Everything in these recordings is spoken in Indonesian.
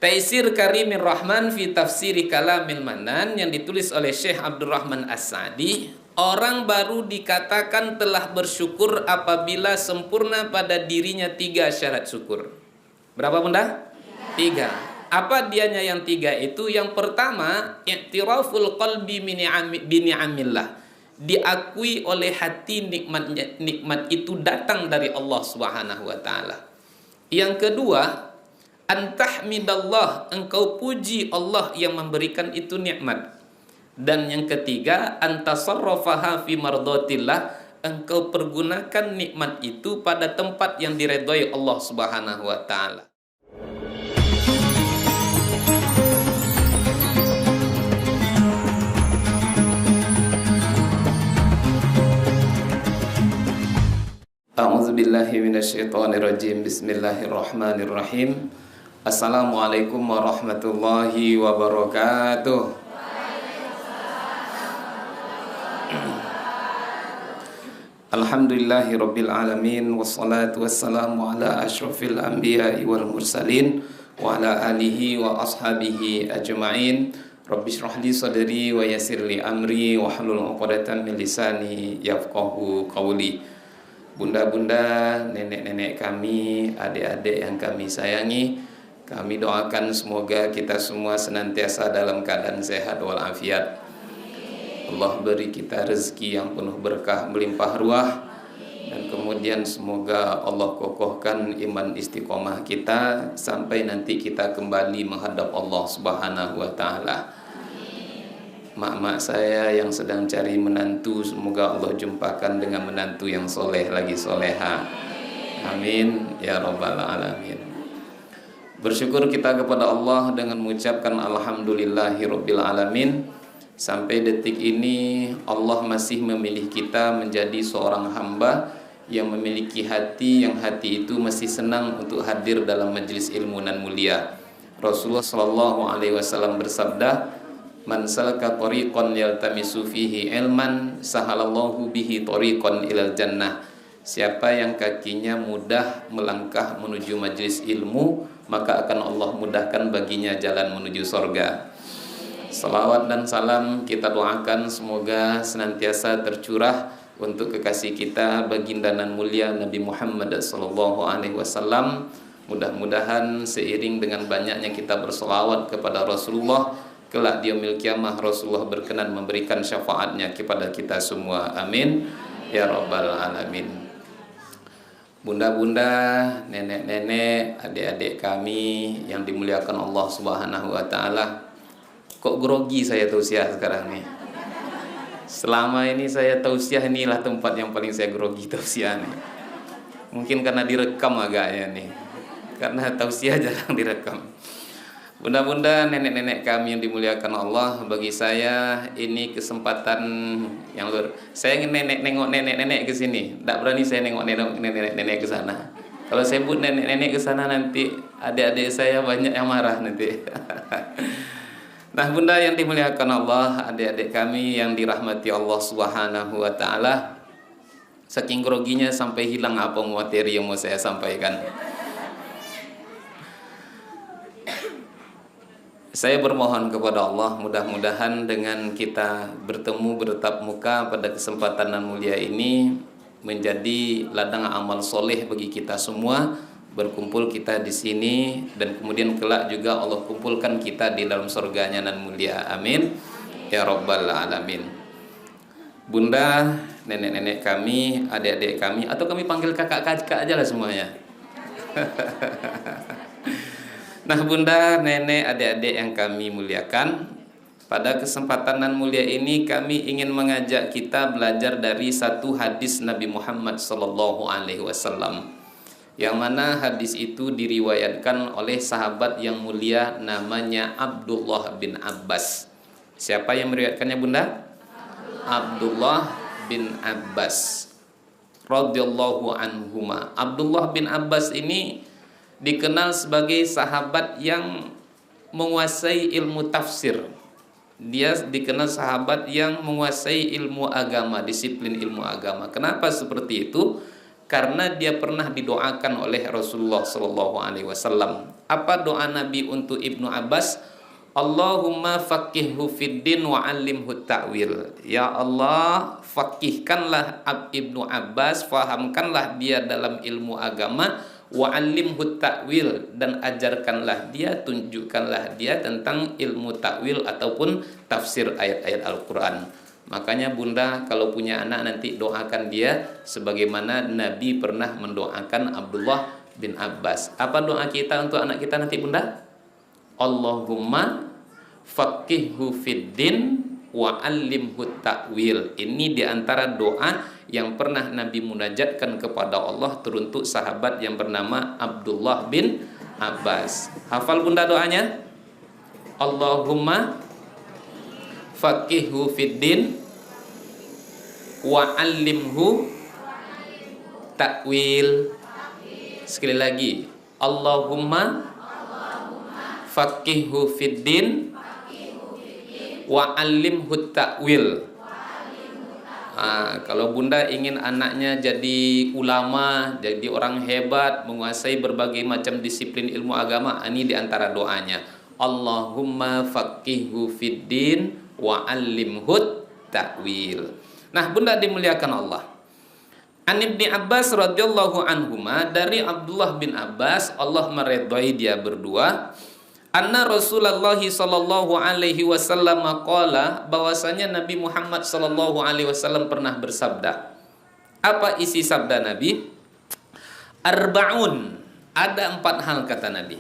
Taisir Karimir Rahman fi Tafsiri Kalamil Manan yang ditulis oleh Syekh Abdurrahman As-Sa'di. Orang baru dikatakan telah bersyukur apabila sempurna pada dirinya 3 syarat syukur. Berapa bunda? 3. Apa dianya yang 3 itu? Yang pertama, i'tiraful qalbi bini'amillah. Diakui oleh hati nikmat itu datang dari Allah Subhanahu wa taala. Yang kedua, antahmidallah, engkau puji Allah yang memberikan itu nikmat. Dan yang ketiga, antasarrafaha fi mardatillah, engkau pergunakan nikmat itu pada tempat yang diredai Allah Subhanahu wa taala. A'udzubillahi minasyaitonirrajim. Bismillahirrahmanirrahim. Assalamualaikum warahmatullahi wabarakatuh. Alhamdulillahi rabbil alamin, wassalatu wassalamu ala asyrafil anbiya'i wal mursalin wa ala alihi wa ashabihi ajma'in. Rabbi shrah li sadri wa yassir li amri wa hlul 'uqdatam min lisani yafqahu qawli. Bunda-bunda, nenek-nenek kami, adik-adik yang kami sayangi, kami doakan semoga kita semua senantiasa dalam keadaan sehat walafiat. Allah beri kita rezeki yang penuh berkah melimpah ruah, dan kemudian semoga Allah kokohkan iman istiqomah kita sampai nanti kita kembali menghadap Allah Subhanahu wa taala. Mak-mak saya yang sedang cari menantu, semoga Allah jumpakan dengan menantu yang soleh lagi soleha. Amin ya rabbal alamin. Bersyukur kita kepada Allah dengan mengucapkan alhamdulillahi rabbil alamin. Sampai detik ini Allah masih memilih kita menjadi seorang hamba yang memiliki hati, yang hati itu masih senang untuk hadir dalam majelis ilmu nan mulia. Rasulullah sallallahu alaihi wasallam bersabda, "Man salaka tariqan yaltamisu fihi ilman, sahalallahu bihi tariqan ilal jannah." Siapa yang kakinya mudah melangkah menuju majelis ilmu, maka akan Allah mudahkan baginya jalan menuju sorga. Salawat dan salam kita doakan semoga senantiasa tercurah untuk kekasih kita baginda nan mulia Nabi Muhammad sallallahu alaihi wasallam. Mudah-mudahan seiring dengan banyaknya kita berselawat kepada Rasulullah, kelak di yaumil kiamah Rasulullah berkenan memberikan syafaatnya kepada kita semua. Amin ya rabbal alamin. Bunda-bunda, nenek-nenek, adik-adik kami yang dimuliakan Allah Subhanahu wa taala. Kok grogi saya tausiah sekarang nih? Selama ini saya tausiah, inilah tempat yang paling saya grogi tausiah nih. Mungkin karena direkam agaknya nih, karena tausiah jarang direkam. Bunda-bunda, nenek-nenek kami yang dimuliakan Allah, bagi saya ini kesempatan yang luar. Saya ingin nengok nenek-nenek ke sini. Tak berani saya nengok nenek-nenek ke sana. Kalau saya sebut nenek-nenek ke sana nanti adik-adik saya banyak yang marah nanti. Nah, bunda yang dimuliakan Allah, adik-adik kami yang dirahmati Allah Subhanahu wa taala, saking groginya sampai hilang apa materi yang mau saya sampaikan. Saya bermohon kepada Allah, mudah-mudahan dengan kita bertemu bertatap muka pada kesempatan yang mulia ini menjadi ladang amal soleh bagi kita semua. Berkumpul kita di sini dan kemudian kelak juga Allah kumpulkan kita di dalam surganya nan mulia. Amin ya rabbal alamin. Bunda, nenek-nenek kami, adik-adik kami, atau kami panggil kakak-kakak aja lah semuanya. Nah, bunda, nenek, adik-adik yang kami muliakan, pada kesempatan nan mulia ini kami ingin mengajak kita belajar dari satu hadis Nabi Muhammad sallallahu alaihi wasallam, yang mana hadis itu diriwayatkan oleh sahabat yang mulia namanya Abdullah bin Abbas. Siapa yang meriwayatkannya, bunda? Abdullah bin Abbas radhiyallahu anhuma. Abdullah bin Abbas ini dikenal sebagai sahabat yang menguasai ilmu tafsir. Dia dikenal sahabat yang menguasai ilmu agama, disiplin ilmu agama. Kenapa seperti itu? karena dia pernah didoakan oleh Rasulullah Shallallahu Alaihi Wasallam. Apa doa Nabi untuk Ibnu Abbas? Allahumma faqihhu fiddin wa 'allimhu ta'wil. Ya Allah, faqihkanlah Ibnu Abbas, fahamkanlah dia dalam ilmu agama, wa 'allimhu ta'wil, dan ajarkanlah dia, tunjukkanlah dia tentang ilmu ta'wil ataupun tafsir ayat-ayat Al-Qur'an. Makanya Bunda kalau punya anak nanti doakan dia sebagaimana Nabi pernah mendoakan Abdullah bin Abbas. Apa doa kita untuk anak kita nanti Bunda? Allahumma faqihhu fiddin wa 'allimhu ta'wil. Ini diantara doa yang pernah Nabi munajatkan kepada Allah teruntuk sahabat yang bernama Abdullah bin Abbas. Hafal Bunda doanya? Allahumma faqihhu fiddin wa 'allimhu ta'wil. Sekali lagi, Allahumma faqihhu fiddin wa 'allimhu ta'wil. Kalau Bunda ingin anaknya jadi ulama, jadi orang hebat, menguasai berbagai macam disiplin ilmu agama, ini diantara doanya. Allahumma faqihhu fiddin wa 'allimhu ta'wil. Nah, Bunda dimuliakan Allah. An Ibni Abbas radhiyallahu anhuma, dari Abdullah bin Abbas, Allah meridhai dia berdua, anna Rasulullah sallallahu alaihi wasallam qala, bahwasanya Nabi Muhammad sallallahu alaihi wasallam pernah bersabda. Apa isi sabda Nabi? Arba'un, ada 4 hal kata Nabi.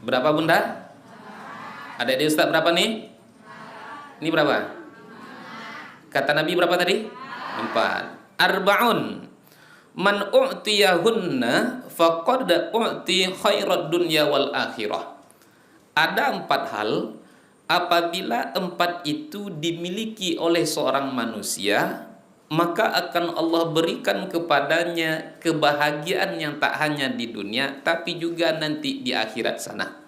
Berapa Bunda? Ada di Ustaz berapa nih? Ini berapa? Kata Nabi berapa tadi? 4. Arba'un man u'tiyahunna faqad u'ti khairad dunya wal akhirah. Ada 4 hal, apabila 4 itu dimiliki oleh seorang manusia, maka akan Allah berikan kepadanya kebahagiaan yang tak hanya di dunia tapi juga nanti di akhirat sana.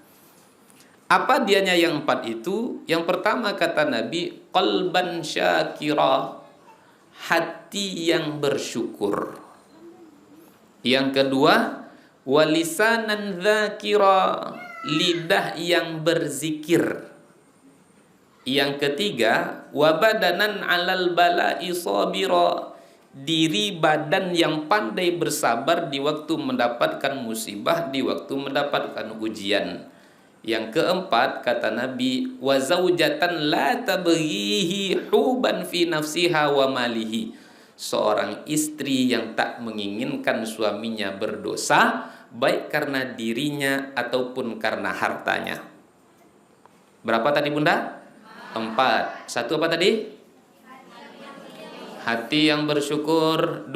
Apa dianya yang 4 itu? Yang pertama kata Nabi, qalban syakira, hati yang bersyukur. Yang kedua, walisanan dzakira, lidah yang berzikir. Yang ketiga, wabadanan 'alal bala'i sabira, diri badan yang pandai bersabar di waktu mendapatkan musibah, di waktu mendapatkan ujian. Yang keempat kata Nabi, wa zaujatan la tabghihi huban fi nafsiha wa malihi, seorang istri yang tak menginginkan suaminya berdosa baik karena dirinya ataupun karena hartanya. Berapa tadi Bunda? 4. 1 apa tadi? Hati yang bersyukur. 2,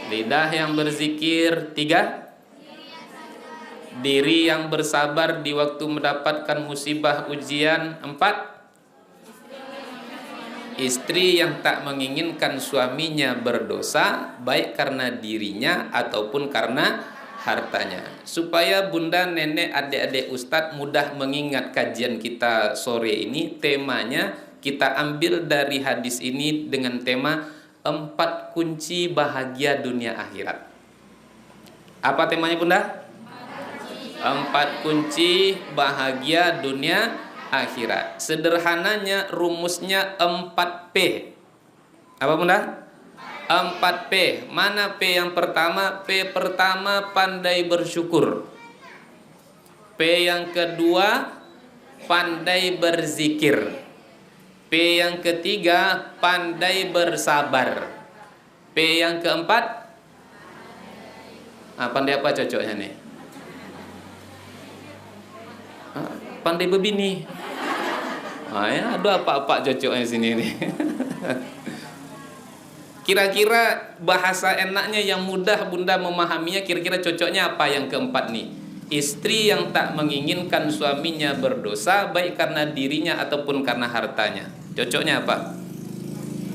lidah yang berzikir. 3, diri yang bersabar di waktu mendapatkan musibah ujian. 4, istri yang tak menginginkan suaminya berdosa baik karena dirinya ataupun karena hartanya. Supaya Bunda, nenek, adik-adik Ustadz mudah mengingat kajian kita sore ini, temanya kita ambil dari hadis ini dengan tema 4 kunci bahagia dunia akhirat. Apa temanya Bunda? 4 kunci bahagia dunia akhirat. Sederhananya rumusnya 4P. Apa Bunda? 4P. Mana P yang pertama? P pertama pandai bersyukur. P yang kedua pandai berzikir. P yang ketiga pandai bersabar. P yang keempat, pandai apa cocoknya nih? Pandai berbini. Ya, ada apa-apa cocoknya sini nih. Kira-kira bahasa enaknya yang mudah Bunda memahaminya, kira-kira cocoknya apa yang keempat nih? Istri yang tak menginginkan suaminya berdosa baik karena dirinya ataupun karena hartanya. Cocoknya apa?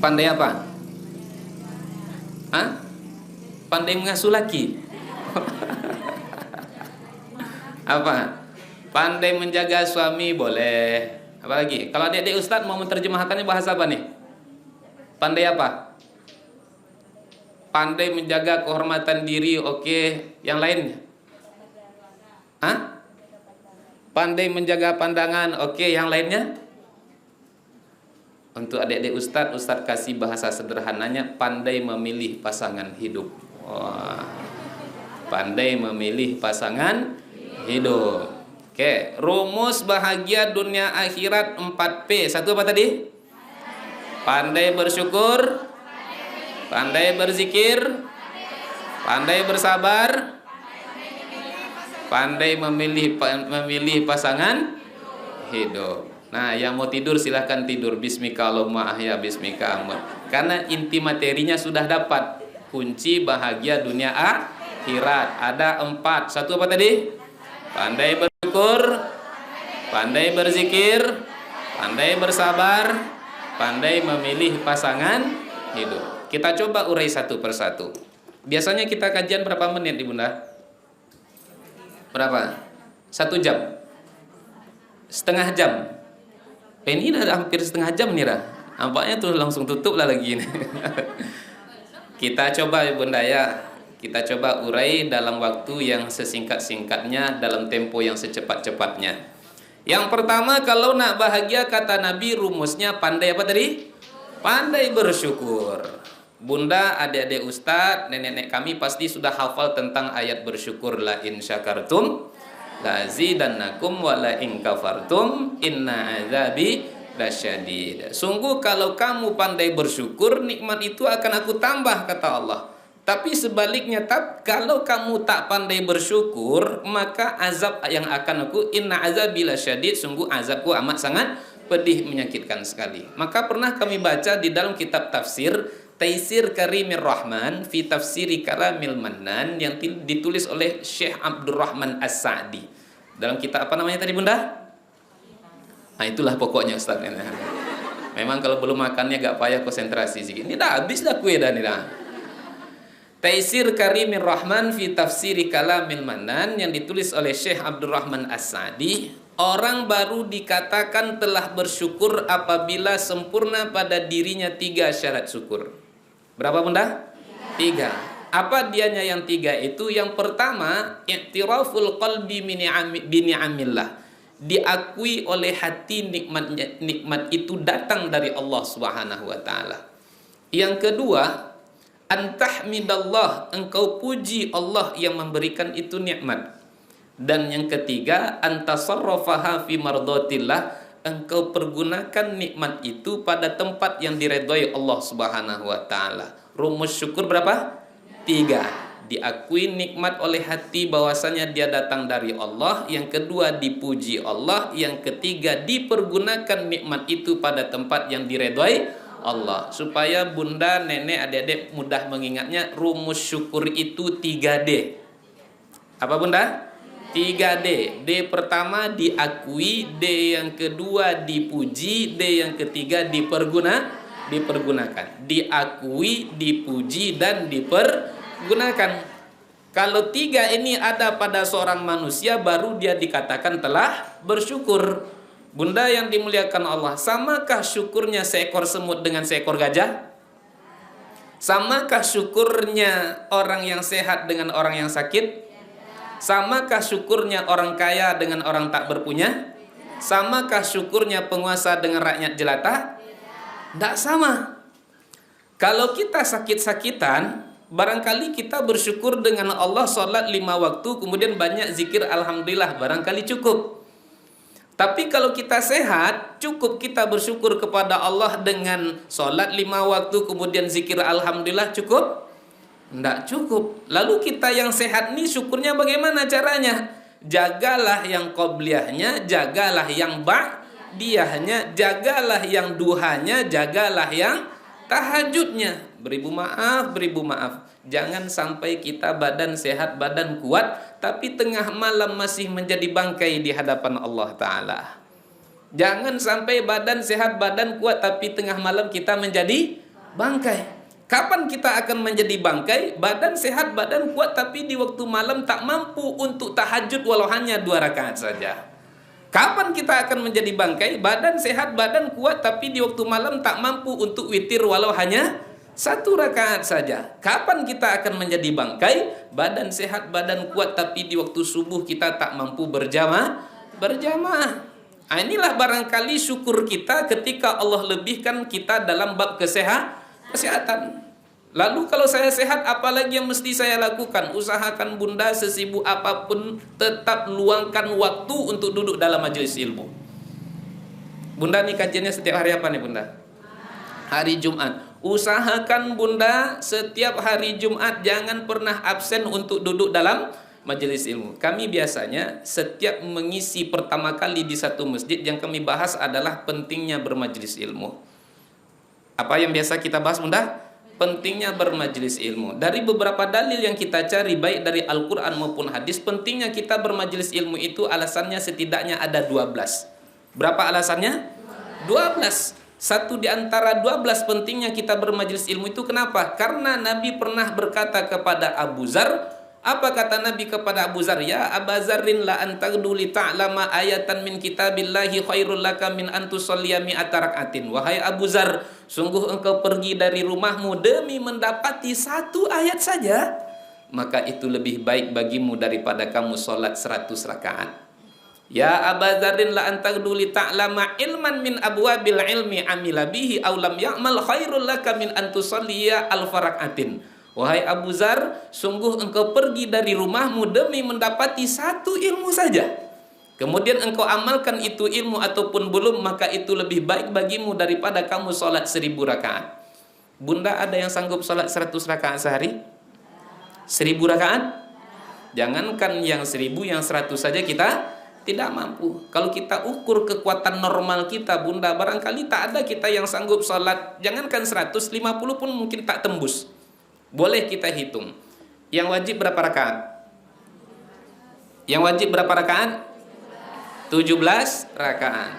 Pandai apa? Pandai mengasuh laki. Apa? Pandai menjaga suami boleh. Apa lagi? Kalau adik-adik Ustadz mau menerjemahkannya bahasa apa nih? Pandai apa? Pandai menjaga kehormatan diri, oke. Yang lainnya? Hah? Pandai menjaga pandangan, oke. Yang lainnya? Untuk adik-adik Ustadz kasih bahasa sederhananya, pandai memilih pasangan hidup. Wah. Pandai memilih pasangan hidup. Oke, rumus bahagia dunia akhirat 4P. Satu apa tadi? Pandai bersyukur, pandai berzikir, pandai bersabar, pandai memilih pasangan hidup. Nah, yang mau tidur silahkan tidur. Bismika Allahumma ahya bismika amut. Karena inti materinya sudah dapat. Kunci bahagia dunia akhirat ada 4. Satu apa tadi? Pandai bersyukur, pandai berzikir, pandai bersabar, pandai memilih pasangan hidup. Kita coba urai satu persatu. Biasanya kita kajian berapa menit, Ibunda? Berapa? 1 jam? Setengah jam? Ini udah hampir setengah jam nih, Ra. Nampaknya tuh langsung tutup lah lagi. Kita coba, Ibunda ya. Kita coba urai dalam waktu yang sesingkat-singkatnya, dalam tempo yang secepat-cepatnya. Yang pertama, kalau nak bahagia kata Nabi, rumusnya pandai apa tadi? Pandai bersyukur. Bunda, adik-adik Ustadz, nenek-nenek kami pasti sudah hafal tentang ayat bersyukur. La in syakartum lazidannakum wa la in kafartum inna azabi lasyadid. Sungguh kalau kamu pandai bersyukur, nikmat itu akan aku tambah, kata Allah. Tapi sebaliknya, kalau kamu tak pandai bersyukur, maka azab yang akan aku, inna azabi lasyadid, sungguh azabku amat sangat pedih, menyakitkan sekali. Maka pernah kami baca di dalam kitab tafsir Taisir Karimir Rahman fi Tafsiri Kalamil Mannan, yang ditulis oleh Syekh Abdurrahman As-Sa'di. Dalam kitab apa namanya tadi, Bunda? Nah, itulah pokoknya Ustaz. Memang kalau belum makannya gak payah konsentrasi sih. Ini dah habis dah kue dah nih dah. Taisir Karimir Rahman fi Tafsiri Kalamil Mannan, yang ditulis oleh Syekh Abdurrahman As-Sa'di. Orang baru dikatakan telah bersyukur apabila sempurna pada dirinya 3 syarat syukur. Berapa, Bunda? 3. Apa dianya yang 3 itu? Yang pertama, i'tiraful qalbi bini'amillah. Diakui oleh hati nikmat itu datang dari Allah Subhanahu wa taala. Yang kedua, antahmidallah, engkau puji Allah yang memberikan itu nikmat. Dan yang ketiga, antasarrafaha fi mardatillah, engkau pergunakan nikmat itu pada tempat yang diredai Allah Subhanahu wa taala. Rumus syukur berapa? 3. Diakui nikmat oleh hati bahwasanya dia datang dari Allah. Yang kedua, dipuji Allah. Yang ketiga, dipergunakan nikmat itu pada tempat yang diredai Allah. Supaya bunda, nenek, adik-adik mudah mengingatnya, rumus syukur itu 3D. Apa, Bunda? 3D. D pertama diakui, D yang kedua dipuji, D yang ketiga dipergunakan. Diakui, dipuji, dan dipergunakan. Kalau 3 ini ada pada seorang manusia, baru dia dikatakan telah bersyukur. Bunda yang dimuliakan Allah, samakah syukurnya seekor semut dengan seekor gajah? Samakah syukurnya orang yang sehat dengan orang yang sakit? Samakah syukurnya orang kaya dengan orang tak berpunya? Samakah syukurnya penguasa dengan rakyat jelata? Tidak sama. Kalau kita sakit-sakitan, barangkali kita bersyukur dengan Allah, sholat 5 waktu, kemudian banyak zikir alhamdulillah, barangkali cukup. Tapi kalau kita sehat, cukup kita bersyukur kepada Allah dengan sholat 5 waktu, kemudian zikir alhamdulillah, cukup? Tidak cukup. Lalu kita yang sehat nih syukurnya bagaimana caranya? Jagalah yang qobliyahnya, jagalah yang ba'diyahnya, jagalah yang duhanya, jagalah yang tahajudnya. Beribu maaf. Jangan sampai kita badan sehat, badan kuat, tapi tengah malam masih menjadi bangkai di hadapan Allah Ta'ala. Jangan sampai badan sehat, badan kuat, tapi tengah malam kita menjadi bangkai. Kapan kita akan menjadi bangkai? Badan sehat, badan kuat, tapi di waktu malam tak mampu untuk tahajud walau hanya 2 rakaat saja. Kapan kita akan menjadi bangkai? Badan sehat, badan kuat, tapi di waktu malam tak mampu untuk witir walau hanya 1 rakaat saja. Kapan kita akan menjadi bangkai? Badan sehat, badan kuat, tapi di waktu subuh kita tak mampu berjamaah. Inilah barangkali syukur kita ketika Allah lebihkan kita dalam bab kesehatan. Lalu kalau saya sehat, apalagi yang mesti saya lakukan? Usahakan bunda sesibuk apapun tetap luangkan waktu untuk duduk dalam majelis ilmu. Bunda nih kajiannya setiap hari apa nih bunda? Hari Jumat. Usahakan bunda setiap hari Jumat jangan pernah absen untuk duduk dalam majelis ilmu. Kami biasanya setiap mengisi pertama kali di satu masjid, yang kami bahas adalah pentingnya bermajelis ilmu. Apa yang biasa kita bahas bunda? Pentingnya bermajelis ilmu. Dari beberapa dalil yang kita cari baik dari Al-Quran maupun hadis, pentingnya kita bermajelis ilmu itu alasannya setidaknya ada 12. Berapa alasannya? 12. Satu di antara 12 pentingnya kita bermajelis ilmu itu kenapa? Karena Nabi pernah berkata kepada Abu Zar. Apa kata Nabi kepada Abu Zar? Ya Aba Zarrin la antagdu li ta'lama ayatan min kitabillahi khairul laka min antusalliya mi'ata rak'atin. Wahai Abu Zar, sungguh engkau pergi dari rumahmu demi mendapati 1 ayat saja, maka itu lebih baik bagimu daripada kamu sholat 100 rakaat. Ya Aba Zarrin la antagdu li ta'lama ilman min abwabil ilmi amila bihi aw lam ya'mal khairul laka min antusalliya alfa rak'atin. Wahai Abu Zar, sungguh engkau pergi dari rumahmu demi mendapati 1 ilmu saja, kemudian engkau amalkan itu ilmu ataupun belum, maka itu lebih baik bagimu daripada kamu sholat 1000 rakaat. Bunda ada yang sanggup sholat 100 rakaat sehari? 1000 rakaat? Jangankan yang 1000, yang 100 saja kita tidak mampu. Kalau kita ukur kekuatan normal kita bunda, barangkali tak ada kita yang sanggup sholat, jangankan 150 pun mungkin tak tembus. Boleh kita hitung. Yang wajib berapa rakaat? Yang wajib berapa rakaat? 17 rakaat.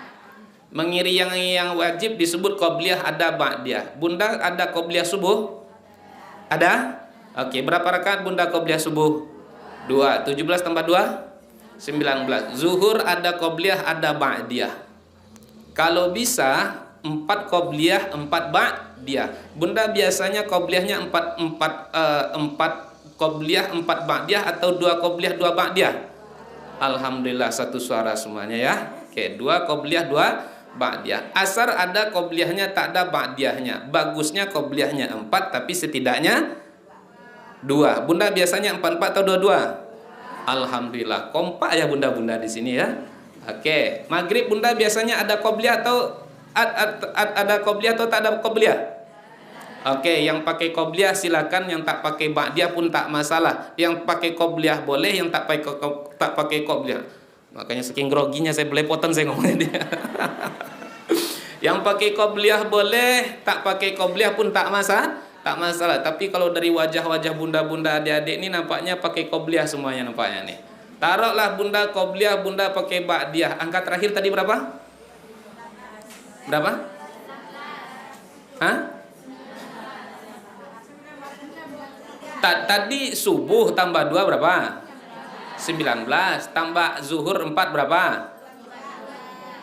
Mengiri yang wajib disebut qobliyah, ada ba'diyah. Bunda ada qobliyah subuh? Ada? Oke, berapa rakaat bunda qobliyah subuh? 2. 17 tambah 2? 19. Zuhur ada qobliyah, ada ba'diyah. Kalau bisa 4 qobliyah, 4 ba'diyah. Bunda biasanya qobliyahnya 4 qobliyah, 4 ba'diyah atau 2 qobliyah, 2 ba'diyah? Alhamdulillah satu suara semuanya ya. Oke, 2 qobliyah, 2 ba'diyah. Asar ada qobliyahnya, tak ada ba'diyahnya. Bagusnya qobliyahnya 4 tapi setidaknya 2. Bunda biasanya 4 atau 22? Alhamdulillah, kompak ya bunda-bunda di sini ya. Oke, maghrib bunda biasanya ada qobliyah atau ada qobliyah atau tak ada qobliyah? Oke, yang pakai qobliyah silakan, yang tak pakai ba'diyah pun tak masalah. Yang pakai qobliyah boleh, yang tak pakai qobliyah. Makanya saking groginya saya belepotan saya ngomongnya dia. Yang pakai qobliyah boleh, tak pakai qobliyah pun tak masalah. Tak masalah, tapi kalau dari wajah-wajah bunda-bunda adik-adik ini nampaknya pakai qobliyah semuanya nampaknya nih. Taruhlah bunda qobliyah, bunda pakai ba'diyah. Angka terakhir tadi berapa? Berapa? Hah? Tadi subuh tambah 2 berapa? 19. Tambah zuhur 4 berapa?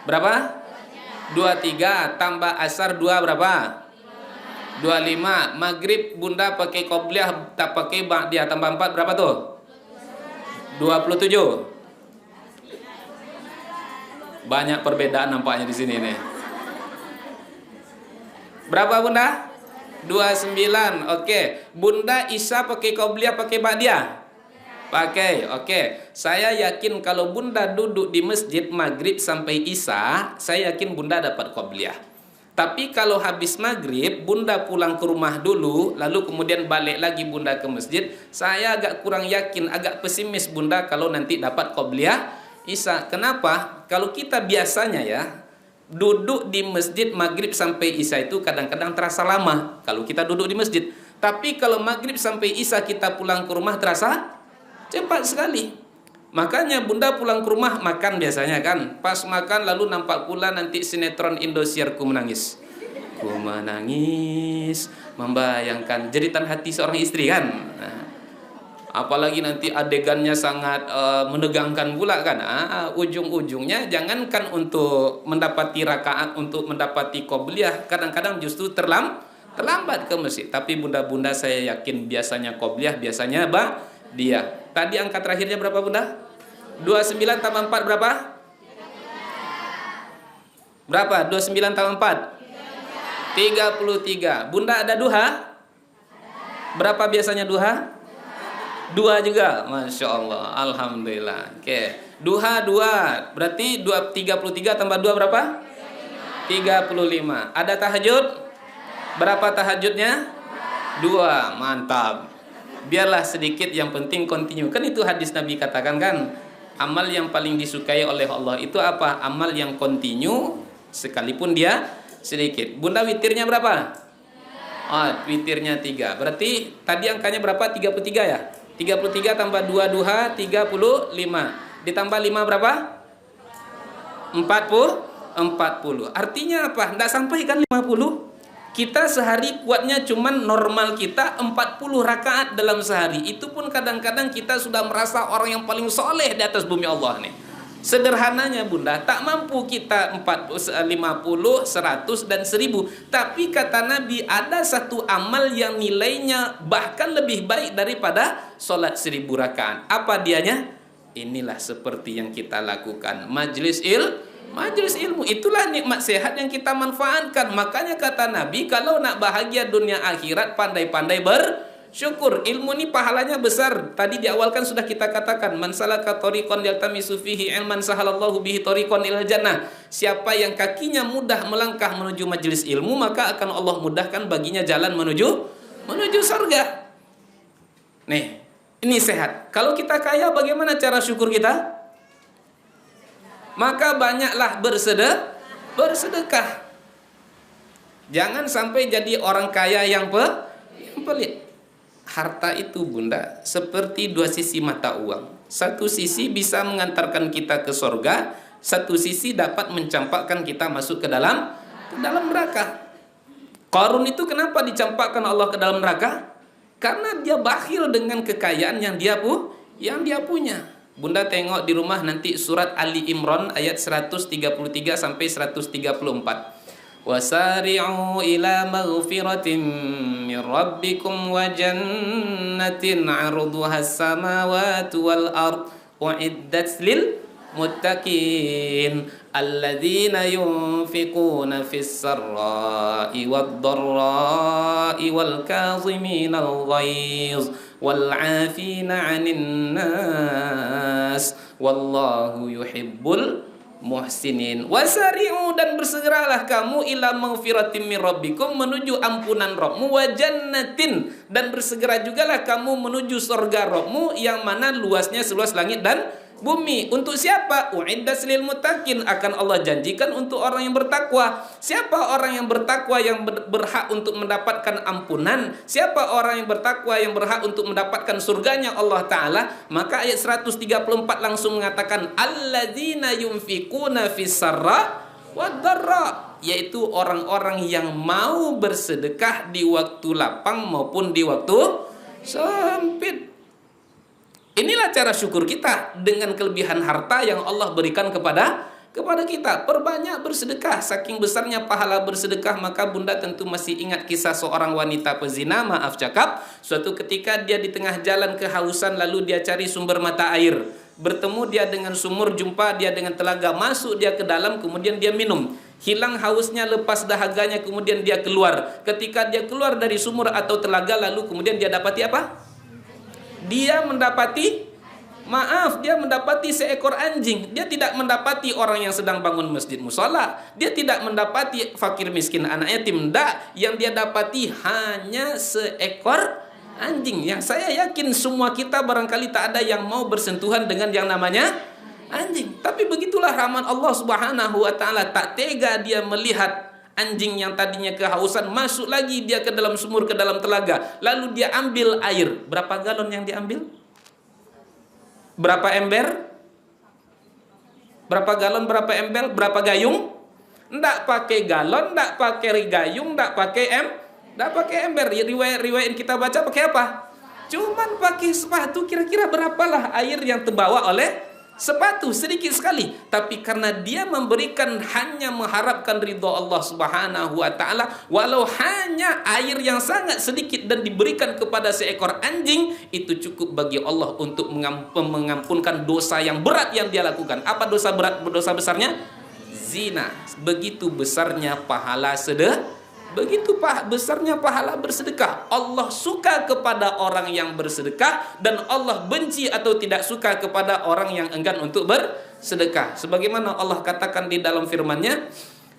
Berapa? 23. Tambah asar 2 berapa? 25. Maghrib bunda pakai qobliyah, tak pakai ba'diyah, tambah 4 berapa tuh? 27. Banyak perbedaan nampaknya di sini nih. Berapa bunda? 29. Oke. Bunda isya pakai qobliyah, pakai ba'diyah? Pakai. Oke. Saya yakin kalau bunda duduk di masjid maghrib sampai isya, saya yakin bunda dapat qobliyah. Tapi kalau habis maghrib, bunda pulang ke rumah dulu, lalu kemudian balik lagi bunda ke masjid, saya agak kurang yakin, agak pesimis bunda kalau nanti dapat qobliyah isya. Kenapa? Kalau kita biasanya ya, duduk di masjid maghrib sampai isya itu kadang-kadang terasa lama kalau kita duduk di masjid. Tapi kalau maghrib sampai isya kita pulang ke rumah terasa cepat sekali. Makanya bunda pulang ke rumah makan biasanya kan. Pas makan lalu nampak pula nanti sinetron Indosiar Ku Menangis. Ku menangis membayangkan jeritan hati seorang istri kan. Nah, apalagi nanti adegannya sangat menegangkan pula kan. Ujung-ujungnya jangankan untuk mendapati rakaat, untuk mendapati qobliyah, kadang-kadang justru terlambat ke masjid. Tapi bunda-bunda saya yakin biasanya qobliyah, biasanya dia. Tadi angka terakhirnya berapa bunda? 29 tambah 4 berapa? Berapa? 29 tambah 4? 33. Bunda ada duha? Berapa biasanya duha? 2 juga. Masya Allah. Alhamdulillah. Oke. Duha 2. Berarti 33 tambah 2 berapa? 35. Ada tahajud? Berapa tahajudnya? 2. Mantap. Biarlah sedikit, yang penting continue. Kan itu hadis Nabi katakan kan, amal yang paling disukai oleh Allah itu apa? Amal yang continue sekalipun dia sedikit. Bunda witirnya berapa? Witirnya 3. Berarti tadi angkanya berapa? 33 ya? 33 tambah 2 duha 35. Ditambah 5 berapa? 40. Artinya apa? Enggak sampai kan 50. Kita sehari kuatnya cuman normal kita 40 rakaat dalam sehari. Itu pun kadang-kadang kita sudah merasa orang yang paling soleh di atas bumi Allah nih. Sederhananya bunda, tak mampu kita 50, 100 dan 1000. Tapi kata Nabi, ada satu amal yang nilainya bahkan lebih baik daripada sholat 1000 rakaat. Apa dianya? Inilah seperti yang kita lakukan, majelis ilmu. Itulah nikmat sehat yang kita manfaatkan. Makanya kata Nabi, kalau nak bahagia dunia akhirat, pandai-pandai bersyukur. Ilmu ini pahalanya besar. Tadi di awal kan sudah kita katakan, man salaka tariqan yaltamisu fihi ilman sahalallahu bihi tariqan ilal jannah. Siapa yang kakinya mudah melangkah menuju majelis ilmu, maka akan Allah mudahkan baginya jalan menuju surga. Nih, ini sehat. Kalau kita kaya, bagaimana cara syukur kita? Maka banyaklah bersedekah. Jangan sampai jadi orang kaya yang pelit. Harta itu bunda seperti 2 sisi mata uang. Satu sisi bisa mengantarkan kita ke surga, satu sisi dapat mencampakkan kita masuk ke dalam neraka. Qarun itu kenapa dicampakkan Allah ke dalam neraka? Karena dia bakhil dengan kekayaan yang dia punya. Bunda tengok di rumah nanti surat Ali Imran ayat 133 sampai 134. Wasari'u ila maghfiratin min rabbikum wa jannatin 'arduha as-samawati wal ard u'iddat lil muttaqin alladzina yunfiquna fis sarra'i wad dharra'i wal kadhimina al-ghaiz wal 'afina 'anil nas wallahu yuhibbul muhsinin. Wasari'u, dan bersegeralah kamu ila maghfiratin min rabbikum, menuju ampunan Rabbmu, wa jannatin, dan bersegera jugalah kamu menuju surga Rabbmu yang mana luasnya seluas langit dan bumi. Untuk siapa? U'iddat lil muttaqin, akan Allah janjikan untuk orang yang bertakwa. Siapa orang yang bertakwa yang berhak untuk mendapatkan ampunan? Siapa orang yang bertakwa yang berhak untuk mendapatkan surganya Allah Ta'ala? Maka ayat 134 langsung mengatakan alladzina yunfikuna fis sarra wad dharra, yaitu orang-orang yang mau bersedekah di waktu lapang maupun di waktu sempit. Inilah cara syukur kita dengan kelebihan harta yang Allah berikan kepada kita. Perbanyak bersedekah. Saking besarnya pahala bersedekah, maka bunda tentu masih ingat kisah seorang wanita pezina, maaf cakap. Suatu ketika dia di tengah jalan kehausan, lalu dia cari sumber mata air. Bertemu dia dengan sumur, jumpa dia dengan telaga, masuk dia ke dalam, kemudian dia minum. Hilang hausnya, lepas dahaganya, kemudian dia keluar. Ketika dia keluar dari sumur atau telaga, lalu kemudian dia dapati apa? Dia mendapati seekor anjing. Dia tidak mendapati orang yang sedang bangun masjid musola. Dia tidak mendapati fakir miskin anak yatim. Yang dia dapati hanya seekor anjing. Yang saya yakin semua kita barangkali tak ada yang mau bersentuhan dengan yang namanya anjing. Tapi begitulah rahman Allah Subhanahu wa Ta'ala. Tak tega dia melihat anjing yang tadinya kehausan, masuk lagi dia ke dalam sumur, ke dalam telaga. Lalu dia ambil air. Berapa galon yang diambil? Berapa ember? Berapa galon, berapa ember, berapa gayung? Nggak pakai galon, nggak pakai gayung, nggak pakai ember. Riwayat kita baca pakai apa? Cuman pakai sepatu. Kira-kira berapalah air yang terbawa oleh Sepatu sedikit sekali, tapi karena dia memberikan hanya mengharapkan ridho Allah Subhanahu wa taala, walau hanya air yang sangat sedikit dan diberikan kepada seekor anjing, itu cukup bagi Allah untuk mengampunkan dosa yang berat yang dia lakukan. Apa dosa berat, dosa besarnya? Zina. Begitu besarnya pahala sedekah. Begitu besarnya pahala bersedekah. Allah suka kepada orang yang bersedekah, dan Allah benci atau tidak suka kepada orang yang enggan untuk bersedekah. Sebagaimana Allah katakan di dalam firman-Nya,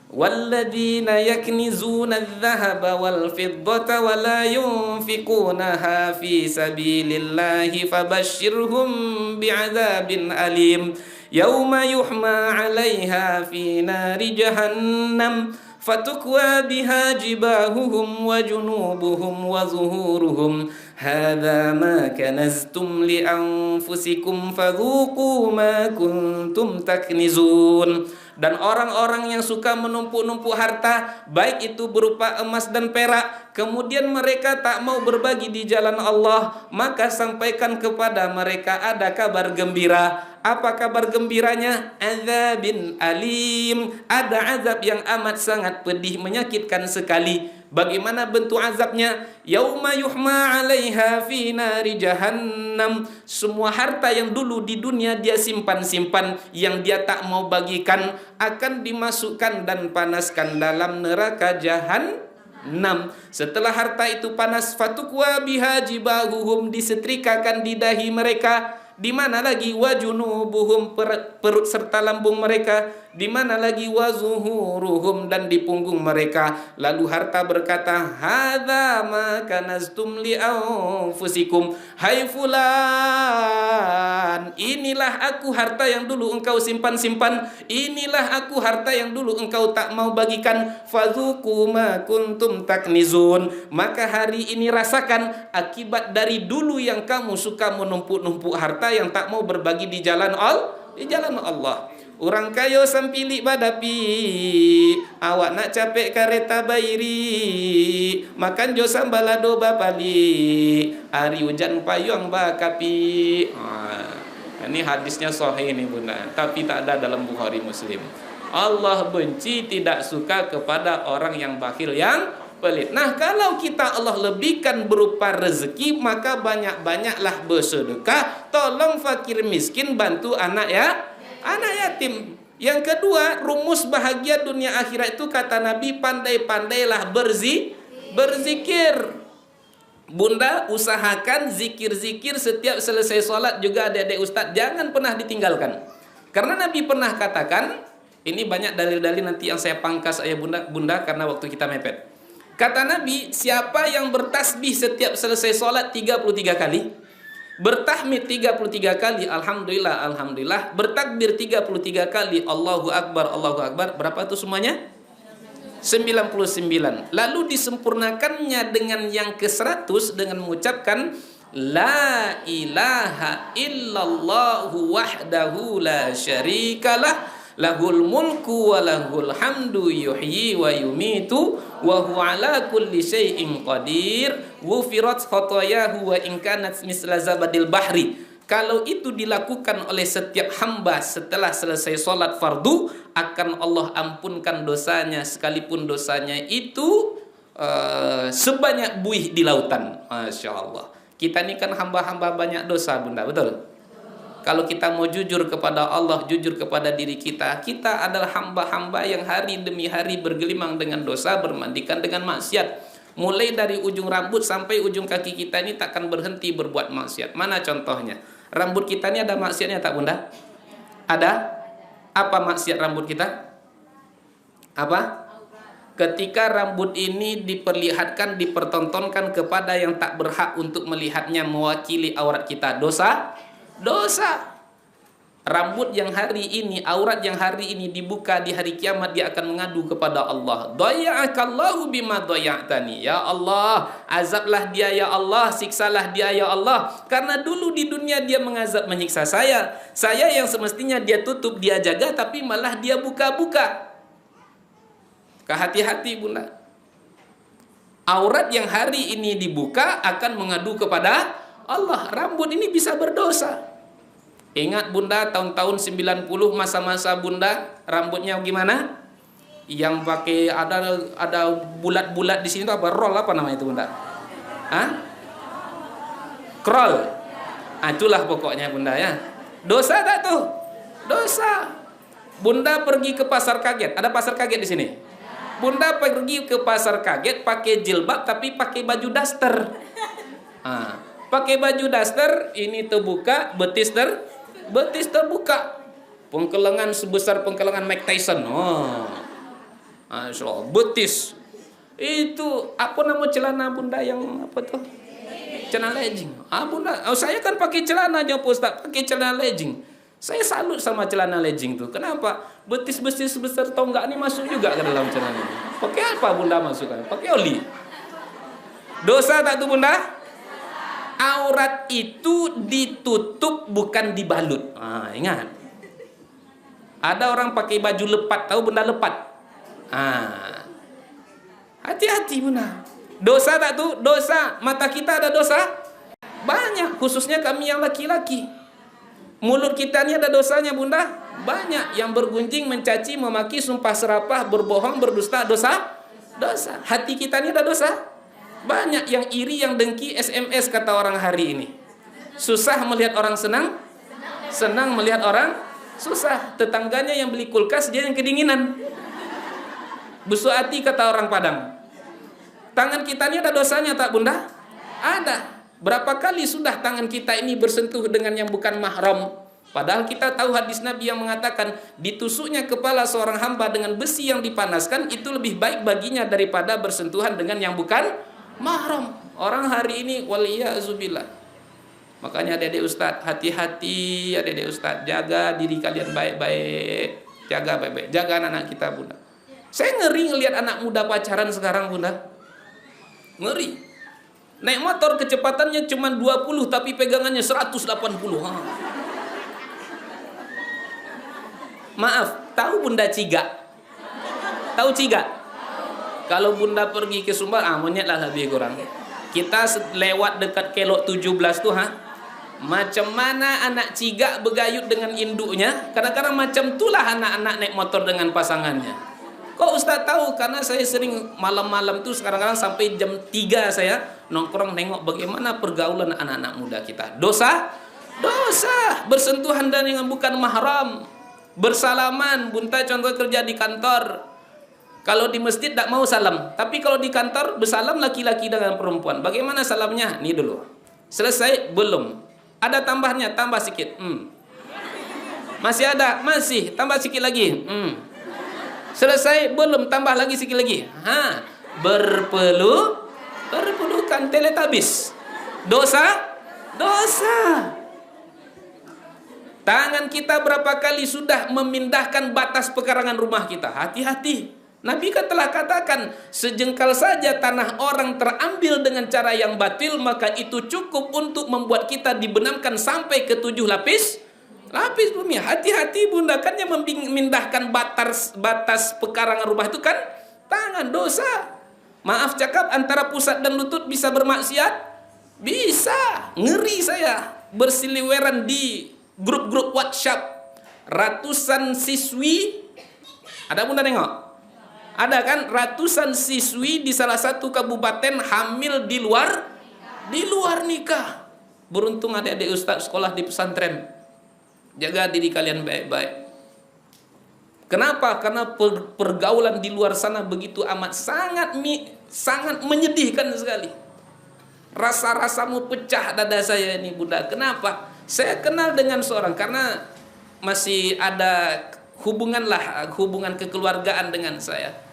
"Walladzina yaknizuna adh-dhahaba wal fiddata wa la yunfiqunaha fi sabilillahi fabashshirhum bi'adzabin alim. Yauma yuhma 'alaiha fi nari jahannam fatukwa biha jibahuhum wa junubuhum wa zuhuruhum hadza ma kanaztum li anfusikum fadhuqu ma kuntum taknizun." Dan orang-orang yang suka menumpuk-numpuk harta, baik itu berupa emas dan perak, kemudian mereka tak mau berbagi di jalan Allah, maka sampaikan kepada mereka ada kabar gembira. Apa kabar gembiranya? Azabin alim. Ada azab yang amat sangat pedih, menyakitkan sekali. Bagaimana bentuk azabnya? Yauma yuhma 'alaiha fi nari jahannam. Semua harta yang dulu di dunia dia simpan-simpan, yang dia tak mau bagikan, akan dimasukkan dan panaskan dalam neraka jahannam. Setelah harta itu panas, fatukwa biha jibahuhum, disetrikakan di dahi mereka. Di mana lagi? Wajunubuhum, perut serta lambung mereka. Di mana lagi? Wazuhuruhum, dan di punggung mereka. Lalu harta berkata, hadza ma kanaztum li anfusikum. Hai fulan, inilah aku harta yang dulu engkau simpan-simpan. Inilah aku harta yang dulu engkau tak mau bagikan. Fadzuqu ma kuntum taknizun. Maka hari ini rasakan akibat dari dulu yang kamu suka menumpuk-numpuk harta yang tak mau berbagi di jalan Allah. Orang kaya sampilik badapi, awak nak capek kereta bairi, makan jo sambalado bapali, hari hujan payung bakapi. Ini hadisnya sahih ini bunda, tapi tak ada dalam Bukhari Muslim. Allah benci, tidak suka kepada orang yang bakhil, yang pelit. Nah, kalau kita Allah lebihkan berupa rezeki, maka banyak-banyaklah bersedekah, tolong fakir miskin, bantu anak yatim. Yang kedua, rumus bahagia dunia akhirat itu kata Nabi, pandai-pandailah berzikir. Bunda, usahakan zikir-zikir setiap selesai sholat, juga adik-adik ustaz jangan pernah ditinggalkan. Karena Nabi pernah katakan, ini banyak dalil-dalil nanti yang saya pangkas ayah bunda karena waktu kita mepet. Kata Nabi, siapa yang bertasbih setiap selesai sholat 33 kali, bertahmid 33 kali, alhamdulillah, alhamdulillah, bertakbir 33 kali, Allahu Akbar, Allahu Akbar, berapa itu semuanya? 99. Lalu disempurnakannya dengan yang ke-100 dengan mengucapkan La ilaha illallahu wahdahu la syarikalah, lahul mulku wa lahul hamdu yuhyi wa yumitu wa huwa ala kulli syai'in qadir ghufirat khotoyahu wa in kanat misla zabadil bahri. Kalau itu dilakukan oleh setiap hamba setelah selesai sholat fardu, akan Allah ampunkan dosanya sekalipun dosanya itu sebanyak buih di lautan. Masya Allah. Kita ini kan hamba-hamba banyak dosa bunda, betul? Kalau kita mau jujur kepada Allah, jujur kepada diri kita, kita adalah hamba-hamba yang hari demi hari bergelimang dengan dosa, bermandikan dengan maksiat. Mulai dari ujung rambut sampai ujung kaki kita ini takkan berhenti berbuat maksiat. Mana contohnya? Rambut kita ini ada maksiatnya tak bunda? Ada? Apa maksiat rambut kita? Apa? Ketika rambut ini diperlihatkan, dipertontonkan kepada yang tak berhak untuk melihatnya, mewakili aurat kita, dosa. Rambut yang hari ini, aurat yang hari ini dibuka, di hari kiamat dia akan mengadu kepada Allah. Daya'akallahu bima daya'tani. Ya Allah, azablah dia ya Allah, siksalah dia ya Allah. Karena dulu di dunia dia mengazab, menyiksa saya. Saya yang semestinya dia tutup, dia jaga, tapi malah dia buka-buka. Hati-hati bunda. Aurat yang hari ini dibuka akan mengadu kepada Allah. Rambut ini bisa berdosa. Ingat bunda tahun-tahun 90 masa-masa bunda rambutnya gimana? Yang pakai ada bulat-bulat di sini itu apa? Roll apa namanya itu bunda? Hah? Kroll. Itulah pokoknya bunda ya. Dosa tak tuh? Dosa. Bunda pergi ke pasar kaget. Ada pasar kaget di sini. Bunda pergi ke pasar kaget pakai jilbab tapi pakai baju daster. Pakai baju daster ini terbuka, betis terbuka. Pengkelengan sebesar pengkelengan Mike Tyson. Masya Allah, betis. Itu apa nama celana bunda yang apa tuh? Celana legging. Bunda, saya kan pakai celana aja Pak Ustaz, pakai celana legging. Saya salut sama celana legging tuh. Kenapa? Betis-betis sebesar tonggak ini masuk juga ke dalam celana ini. Pakai apa bunda masukkan? Pakai oli. Dosa tak tuh bunda? Aurat itu ditutup bukan dibalut. Ingat. Ada orang pakai baju lepat, tahu bunda lepat? Hati-hati bunda. Dosa tak tuh? Dosa. Mata kita ada dosa? Banyak, khususnya kami yang laki-laki. Mulut kita ini ada dosanya bunda? Banyak. Yang bergunjing, mencaci, memaki, sumpah serapah, berbohong, berdusta, dosa? Dosa. Hati kita ini ada dosa? Banyak. Yang iri, yang dengki, SMS kata orang hari ini. Susah melihat orang senang, senang melihat orang susah. Tetangganya yang beli kulkas, dia yang kedinginan. Busuk hati kata orang Padang. Tangan kita ini ada dosanya tak bunda? Ada. Berapa kali sudah tangan kita ini bersentuh dengan yang bukan mahram? Padahal kita tahu hadis Nabi yang mengatakan ditusuknya kepala seorang hamba dengan besi yang dipanaskan itu lebih baik baginya daripada bersentuhan dengan yang bukan mahram. Orang hari ini waliyazubillah. Makanya adik-adik ustaz, hati-hati adik-adik ustaz, jaga diri kalian baik-baik. Jaga baik-baik, jaga anak-anak kita bunda. Saya ngeri ngelihat anak muda pacaran sekarang bunda. Ngeri. Naik motor kecepatannya cuma 20 tapi pegangannya 180. Maaf, tahu bunda ciga? Tahu ciga? Kalau bunda pergi ke Sumbar, monyet lah lebih kurang. Kita lewat dekat kelok 17 tuh macam mana anak ciga bergayut dengan induknya, kadang-kadang macam itulah anak-anak naik motor dengan pasangannya. Kok Ustaz tahu? Karena saya sering malam-malam tuh kadang-kadang sampai jam 3 saya nongkrong nengok bagaimana pergaulan anak-anak muda kita. Dosa? Dosa. Bersentuhan dan yang bukan mahram. Bersalaman. Bunta contoh kerja di kantor. Kalau di masjid tak mau salam. Tapi kalau di kantor bersalam laki-laki dengan perempuan. Bagaimana salamnya? Ini dulu. Selesai? Belum. Ada tambahnya? Tambah sikit. Masih ada? Masih. Tambah sikit lagi. Selesai? Belum. Tambah lagi sikit lagi. Berpelukan teletabis. Dosa? Dosa. Tangan kita berapa kali sudah memindahkan batas pekarangan rumah kita. Hati-hati. Nabi kan telah katakan, sejengkal saja tanah orang terambil dengan cara yang batil, maka itu cukup untuk membuat kita dibenamkan sampai ke 7 lapis bumi. Hati-hati bunda, kan yang memindahkan batas pekarangan rumah itu kan tangan. Dosa. Maaf cakap, antara pusat dan lutut bisa bermaksiat? Bisa. Ngeri saya bersiliweran di grup-grup WhatsApp. Ratusan siswi, ada bunda tengok? Ada kan? Ratusan siswi di salah satu kabupaten hamil di luar nikah. Beruntung adik-adik ustaz sekolah di pesantren. Jaga diri kalian baik-baik. Kenapa? Karena pergaulan di luar sana begitu amat sangat menyedihkan sekali. Rasa-rasamu pecah dada saya ini bunda. Kenapa? Saya kenal dengan seorang karena masih ada hubungan kekeluargaan dengan saya.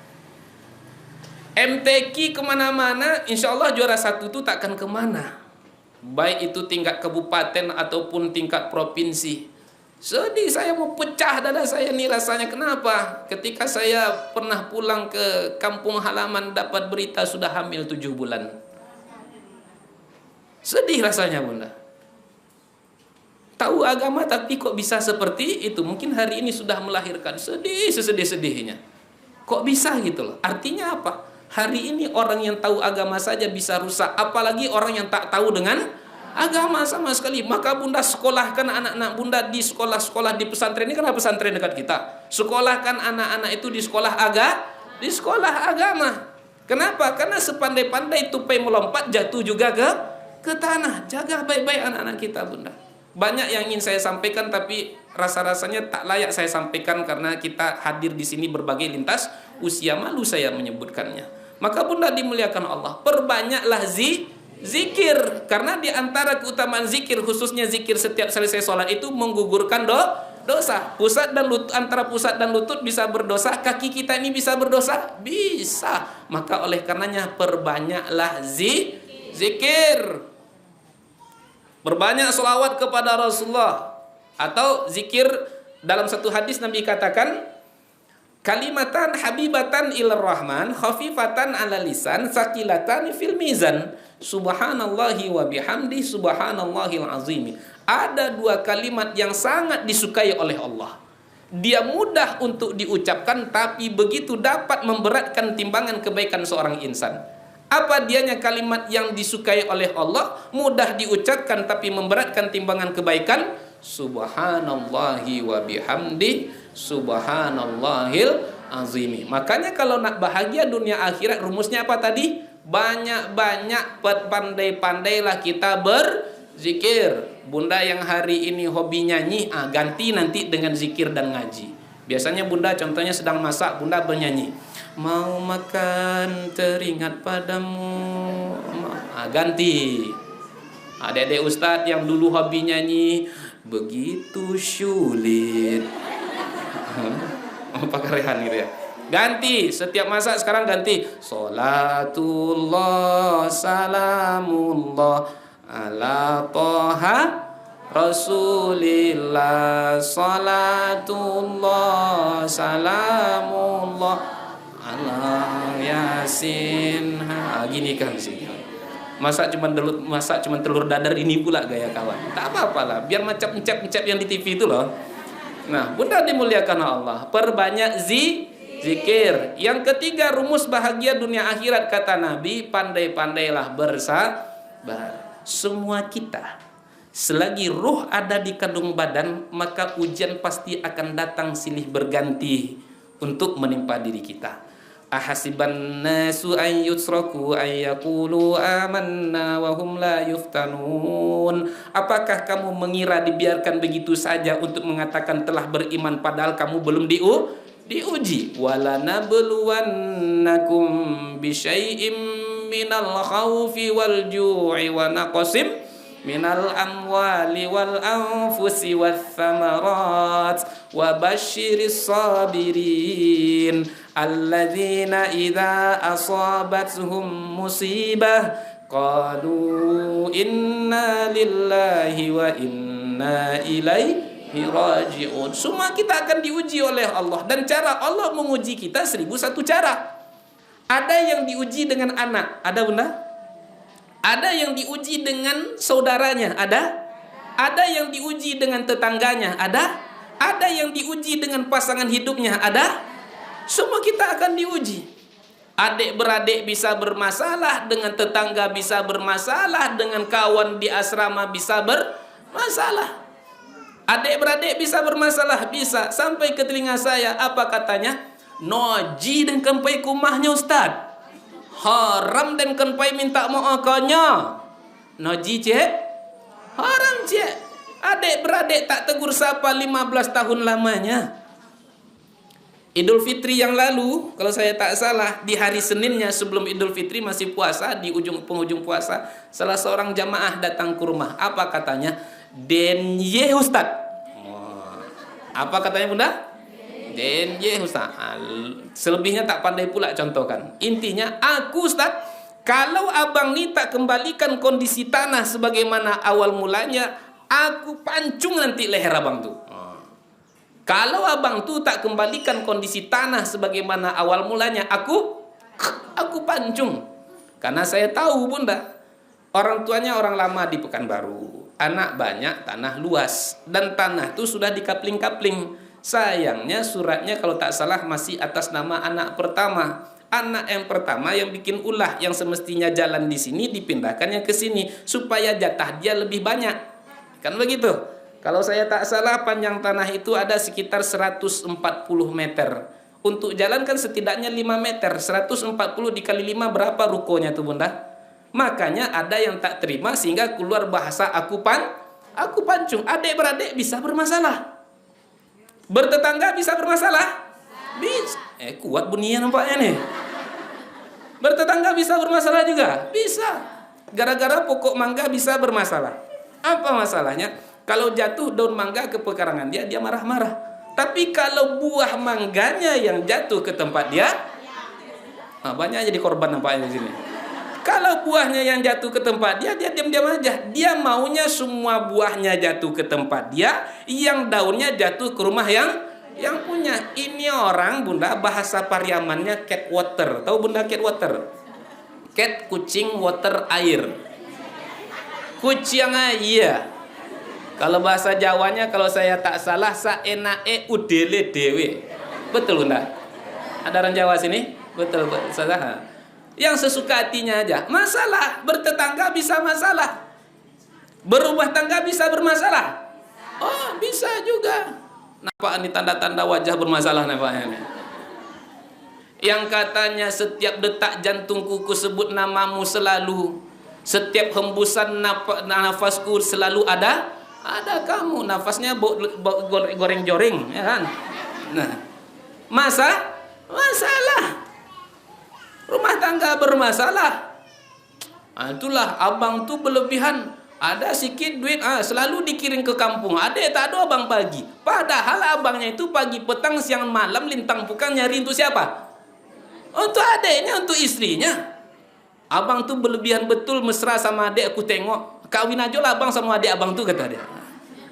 MTQ kemana-mana, insya Allah juara 1 itu takkan kemana. Baik itu tingkat kabupaten ataupun tingkat provinsi. Sedih, saya mau pecah dada saya nih rasanya. Kenapa? Ketika saya pernah pulang ke kampung halaman dapat berita sudah hamil 7 bulan. Sedih rasanya bunda. Tahu agama tapi kok bisa seperti itu. Mungkin hari ini sudah melahirkan. Sedih sesedih-sedihnya. Kok bisa gitu loh. Artinya apa? Hari ini orang yang tahu agama saja bisa rusak. Apalagi orang yang tak tahu dengan agama sama sekali. Maka bunda sekolahkan anak-anak bunda di sekolah-sekolah di pesantren. Ini kan pesantren dekat kita. Sekolahkan anak-anak itu di sekolah agama. Kenapa? Karena sepandai-pandai tupai melompat jatuh juga ke tanah. Jaga baik-baik anak-anak kita bunda. Banyak yang ingin saya sampaikan tapi rasa-rasanya tak layak saya sampaikan karena kita hadir di sini berbagai lintas usia, malu saya menyebutkannya. Maka bunda dimuliakan Allah, perbanyaklah zikir, karena di antara keutamaan zikir, khususnya zikir setiap selesai sholat itu menggugurkan dosa. Antara pusat dan lutut bisa berdosa, kaki kita ini bisa berdosa, bisa. Maka oleh karenanya perbanyaklah zikir. Berbanyak selawat kepada Rasulullah. Atau zikir, dalam satu hadis Nabi katakan, kalimatan habibatan ilar rahman khafifatan ala lisan sakilatan fil mizan subhanallahi wa bihamdi subhanallahil azim. Ada dua kalimat yang sangat disukai oleh Allah. Dia mudah untuk diucapkan tapi begitu dapat memberatkan timbangan kebaikan seorang insan. Apa dianya kalimat yang disukai oleh Allah, mudah diucapkan tapi memberatkan timbangan kebaikan? Subhanallahi wa bihamdi subhanallahil azimi. Makanya kalau nak bahagia dunia akhirat, rumusnya apa tadi? Banyak-banyak pandai-pandailah kita berzikir. Bunda yang hari ini hobi nyanyi, ganti nanti dengan zikir dan ngaji. Biasanya bunda contohnya sedang masak, bunda bernyanyi, mau makan teringat padamu, ganti. Adik-adik ustadz yang dulu hobi nyanyi, begitu sulit, pakai rehan gitu ya, ganti. Setiap masak sekarang ganti, sholatullah salamullah ala toha rasulillah, sholatullah salamullah ala yasin. Gini kan sih, masak cuma telur dadar ini pula gaya kawan. Tak apa-apa lah, biar macam encap yang di TV itu loh. Nah, bunda dimuliakan Allah, perbanyak zikir. Yang ketiga, rumus bahagia dunia akhirat kata Nabi, pandai-pandailah bersabar. Semua kita, selagi ruh ada di kandung badan, maka ujian pasti akan datang silih berganti untuk menimpa diri kita. Ahasiban nasu an yutraku an yaqulu amanna wa hum la yuftanun. Apakah kamu mengira dibiarkan begitu saja untuk mengatakan telah beriman padahal kamu belum diuji? Wala nabluwannakum bisyai'im minal khawfi wal ju'i wa naqsim minal amwali wal anfusi wath thamarat wa basyiris sabirin alladzina idza asabatuhum musibah qalu inna lillahi wa inna ilaihi raji'un. Semua kita akan diuji oleh Allah, dan cara Allah menguji kita 1001 cara. Ada yang diuji dengan anak, ada bunda? Ada yang diuji dengan saudaranya, ada? Ada yang diuji dengan tetangganya, ada? Ada yang diuji dengan pasangan hidupnya, ada? Semua kita akan diuji. Adik beradik bisa bermasalah, dengan tetangga bisa bermasalah, dengan kawan di asrama bisa bermasalah. Adik beradik bisa bermasalah, bisa. Sampai ke telinga saya, apa katanya? Noji dan kampai kumahnya ustaz, haram dan kampai minta maafkannya. Noji cek, haram cek. Adik beradik tak tegur sapa 15 tahun lamanya. Idul Fitri yang lalu, kalau saya tak salah, di hari Seninnya sebelum Idul Fitri masih puasa, di penghujung puasa, salah seorang jamaah datang ke rumah. Apa katanya? Denye ustaz. Apa katanya bunda? Denye ustaz. Selebihnya tak pandai pula contohkan. Intinya, aku ustaz, kalau abang ni tak kembalikan kondisi tanah sebagaimana awal mulanya, aku pancung nanti leher abang tu. Kalau abang tu tak kembalikan kondisi tanah sebagaimana awal mulanya, aku pancung. Karena saya tahu bunda, orang tuanya orang lama di Pekanbaru, anak banyak, tanah luas, dan tanah tu sudah dikapling-kapling. Sayangnya suratnya kalau tak salah masih atas nama anak pertama. Anak yang pertama yang bikin ulah, yang semestinya jalan di sini dipindahkannya ke sini supaya jatah dia lebih banyak. Kan begitu? Kalau saya tak salah panjang tanah itu ada sekitar 140 meter. Untuk jalan kan setidaknya 5 meter. 140 dikali 5 berapa rukonya tuh Bunda? Makanya ada yang tak terima sehingga keluar bahasa aku pancung. Adik-beradik bisa bermasalah. Bertetangga bisa bermasalah? Bisa. Kuat bunyinya nampaknya nih. Bertetangga bisa bermasalah juga? Bisa. Gara-gara pokok mangga bisa bermasalah. Apa masalahnya? Kalau jatuh daun mangga ke pekarangan dia marah-marah. Tapi kalau buah mangganya yang jatuh ke tempat dia, banyak jadi korban nampaknya di sini. Kalau buahnya yang jatuh ke tempat dia diam-diam aja. Dia maunya semua buahnya jatuh ke tempat dia, yang daunnya jatuh ke rumah yang punya. Ini orang Bunda bahasa Pariamannya cat water. Tahu Bunda cat water? Cat kucing, water air. Kucing iya. Kalau bahasa Jawanya kalau saya tak salah saenake udele dewe. Betul Bunda? Ada orang Jawa sini? Betul salah. Yang sesuka hatinya aja. Masalah bertetangga bisa masalah. Berumah tangga bisa bermasalah. Oh, bisa juga. Nampak ini tanda-tanda wajah bermasalah nampaknya nih. Yang katanya setiap detak jantungku sebut namamu selalu, setiap hembusan nafasku selalu ada kamu. Nafasnya goreng-goreng ya kan. Nah, masalah rumah tangga bermasalah. Itulah abang tuh berlebihan. Ada sikit duit, selalu dikirim ke kampung. Adek tak ada abang pagi. Padahal abangnya itu pagi, petang, siang, malam, lintang pukang nyari untuk siapa? Untuk adeknya, untuk istrinya. Abang tuh berlebihan betul, mesra sama adek, aku tengok. Kawin aja lah abang sama adek abang tuh, kata dia.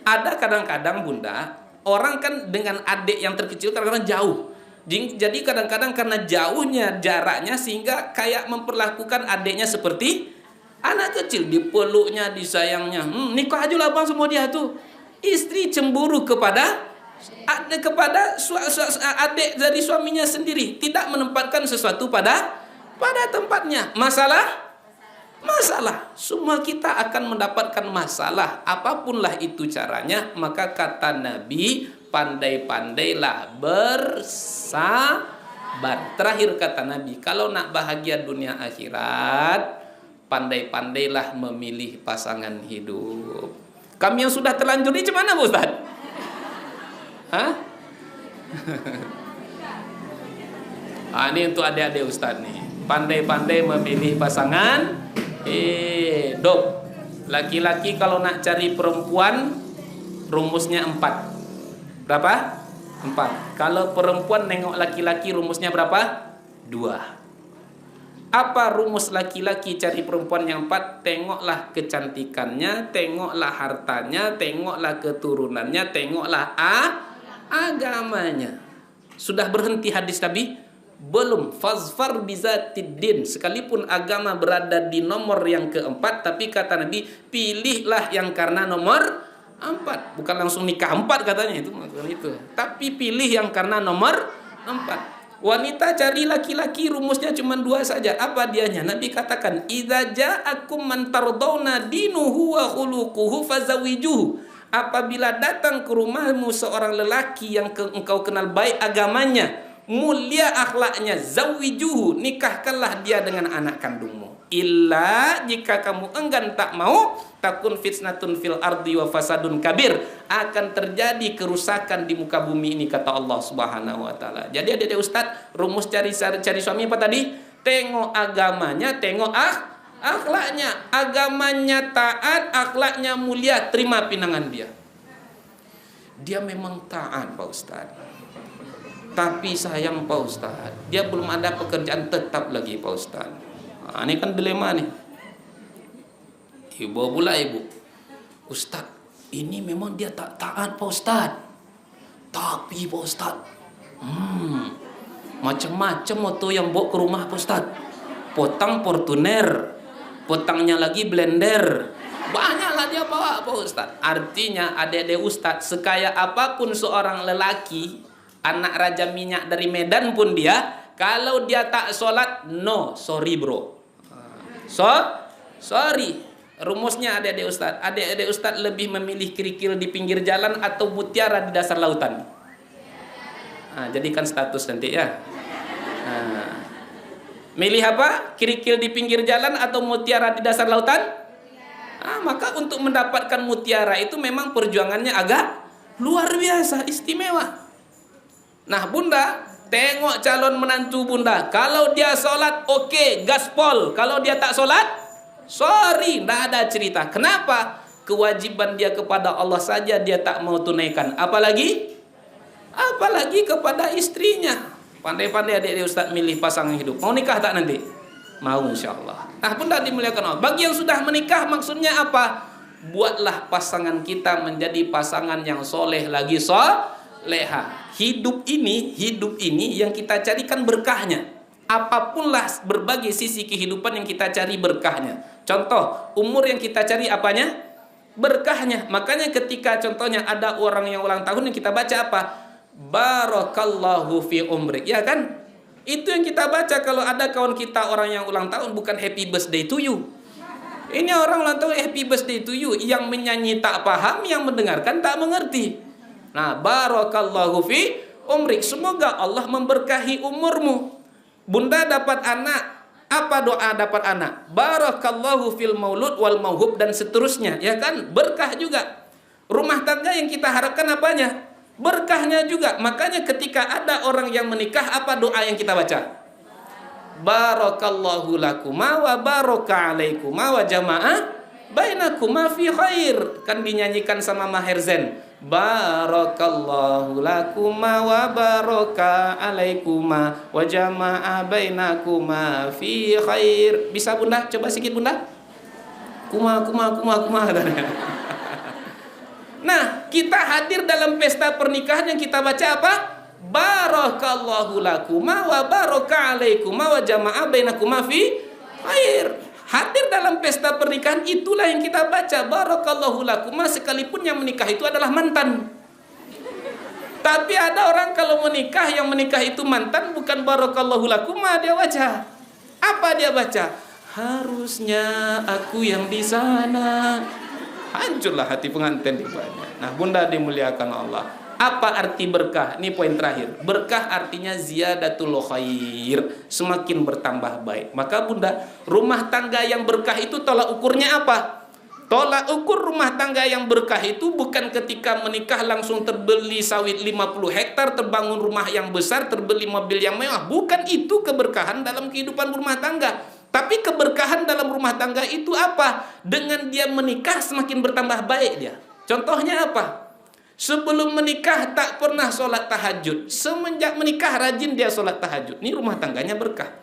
Ada kadang-kadang Bunda, orang kan dengan adek yang terkecil kadang-kadang jauh. Jadi kadang-kadang karena jauhnya jaraknya sehingga kayak memperlakukan adeknya seperti anak kecil, dipeluknya, disayangnya. Nikah aja lah bang semua dia tuh. Istri cemburu kepada adik dari suaminya sendiri, tidak menempatkan sesuatu pada tempatnya. Masalah. Semua kita akan mendapatkan masalah, apapunlah itu caranya. Maka kata Nabi, pandai-pandailah bersabar. Terakhir kata Nabi, kalau nak bahagia dunia akhirat, pandai-pandailah memilih pasangan hidup. Kami yang sudah terlanjur ini gimana Pak Ustaz? Hah? Ini untuk adik-adik Ustaz nih. Pandai-pandai memilih pasangan hidup. Laki-laki kalau nak cari perempuan, rumusnya 4. Berapa? 4. Kalau perempuan nengok laki-laki, rumusnya berapa? 2. Apa rumus laki-laki cari perempuan yang 4? Tengoklah kecantikannya, tengoklah hartanya, tengoklah keturunannya, tengoklah agamanya. Sudah berhenti hadis Nabi? Belum. Fazfar bizatiddin. Sekalipun agama berada di nomor yang keempat, tapi kata Nabi, pilihlah yang karena nomor 4. Bukan langsung nikah 4 katanya, itu bukan itu. Tapi pilih yang karena nomor 4. Wanita cari laki-laki rumusnya cuma 2 saja. Apa dianya? Nabi katakan, idza ja'akum man tardawna dinuhu wa khuluquhu fazawijuhu. Apabila datang ke rumahmu seorang lelaki yang engkau kenal baik agamanya, mulia akhlaknya, zawijuhu, nikahkanlah dia dengan anak kandungmu. Illa jika kamu enggan tak mau, takun fitnatun fil ardi wa fasadun kabir, akan terjadi kerusakan di muka bumi ini, kata Allah Subhanahu wa taala. Jadi adik-adik Ustaz, rumus cari suami apa tadi? Tengok agamanya, tengok akhlaknya. Agamanya taat, akhlaknya mulia, terima pinangan dia. Dia memang taat Pak Ustaz, tapi sayang Pak Ustaz, dia belum ada pekerjaan tetap lagi Pak Ustaz. Ini kan dilema nih. Ibu pula ibu, Ustaz, ini memang dia tak taat Pak Ustaz, tapi Pak Ustaz, macam-macam moto yang bawa ke rumah Pak Ustaz. Potang Fortuner, potangnya lagi blender, banyaklah dia bawa Pak Ustaz. Artinya adik-adik Ustaz, sekaya apapun seorang lelaki, anak raja minyak dari Medan pun dia, Kalau dia tak sholat, no, sorry bro. Sorry. Rumusnya adik-adik Ustaz. Adik-adik Ustaz lebih memilih kerikil di pinggir jalan atau mutiara di dasar lautan? Jadikan status nanti ya. Milih apa? Kerikil di pinggir jalan atau mutiara di dasar lautan? Maka untuk mendapatkan mutiara itu memang perjuangannya agak luar biasa, istimewa. Nah bunda, tengok calon menantu bunda. Kalau dia sholat, oke, gaspol. Kalau dia tak sholat, sorry, tidak ada cerita. Kenapa? Kewajiban dia kepada Allah saja dia tak mau tunaikan. Apalagi kepada istrinya. Pandai-pandai adik-adik Ustaz milih pasangan hidup. Mau nikah tak nanti? Mau insyaAllah. Nah bunda dimuliakan Allah. Bagi yang sudah menikah maksudnya apa? Buatlah pasangan kita menjadi pasangan yang soleh lagi soleha. Hidup ini yang kita carikan berkahnya. Apapunlah berbagai sisi kehidupan yang kita cari berkahnya. Contoh, umur yang kita cari apanya? Berkahnya. Makanya ketika contohnya ada orang yang ulang tahun yang kita baca apa? Barakallahu fi umrik, ya kan? Itu yang kita baca kalau ada kawan kita orang yang ulang tahun, bukan happy birthday to you. Ini orang ulang tahun happy birthday to you. Yang menyanyi tak paham, yang mendengarkan tak mengerti. Nah, barakallahu fi umrik. Semoga Allah memberkahi umurmu. Bunda dapat anak, apa doa dapat anak? Barakallahu fil maulud wal mauhub dan seterusnya, ya kan? Berkah juga. Rumah tangga yang kita harapkan apanya? Berkahnya juga. Makanya ketika ada orang yang menikah, apa doa yang kita baca? Barakallahu lakuma wa baraka alaikuma wa jama'a bainakuma fi khair. Kan dinyanyikan sama Maher Zain. Barakallahu lakuma wa baraka alaikuma wa jama'a bainakuma fi khair. Bisa bunda? Coba sedikit bunda. Kuma. Nah, kita hadir dalam pesta pernikahan yang kita baca apa? Barakallahu lakuma wa baraka alaikuma wa jama'a bainakuma fi khair. Hadir dalam pesta pernikahan itulah yang kita baca barakallahu lakuma, sekalipun yang menikah itu adalah mantan. Tapi ada orang kalau menikah, yang menikah itu mantan, bukan barakallahu lakuma dia baca. Apa dia baca? Harusnya aku yang di sana. Hancurlah hati pengantin rupanya. Nah bunda dimuliakan Allah. Apa arti berkah? Ini poin terakhir. Berkah artinya ziyadatul khair, semakin bertambah baik. Maka bunda, rumah tangga yang berkah itu tolak ukurnya apa? Tolak ukur rumah tangga yang berkah itu bukan ketika menikah langsung terbeli sawit 50 hektar, terbangun rumah yang besar, terbeli mobil yang mewah. Bukan itu keberkahan dalam kehidupan rumah tangga. Tapi keberkahan dalam rumah tangga itu apa? Dengan dia menikah semakin bertambah baik dia. Contohnya apa? Sebelum menikah tak pernah sholat tahajud. Semenjak menikah rajin dia sholat tahajud. Ini rumah tangganya berkah.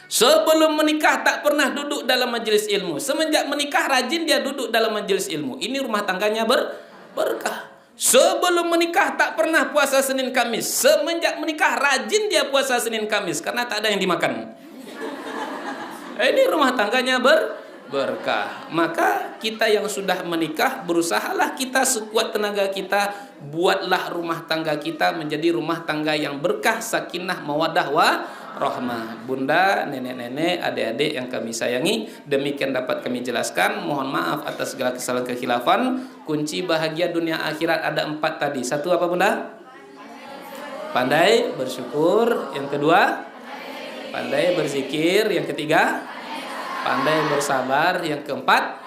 Sebelum menikah tak pernah duduk dalam majelis ilmu. Semenjak menikah rajin dia duduk dalam majelis ilmu. Ini rumah tangganya berkah. Sebelum menikah tak pernah puasa Senin Kamis. Semenjak menikah rajin dia puasa Senin Kamis karena tak ada yang dimakan. Ini rumah tangganya berkah. Maka kita yang sudah menikah, berusahalah kita sekuat tenaga kita, buatlah rumah tangga kita menjadi rumah tangga yang berkah, sakinah, mawaddah, warahmah. Bunda, nenek-nenek, adik-adik yang kami sayangi, demikian dapat kami jelaskan. Mohon maaf atas segala kesalahan kekhilafan. Kunci bahagia dunia akhirat ada 4 tadi. Satu apa bunda? Pandai bersyukur. Yang kedua, pandai berzikir. Yang ketiga, pandai bersabar. Yang keempat,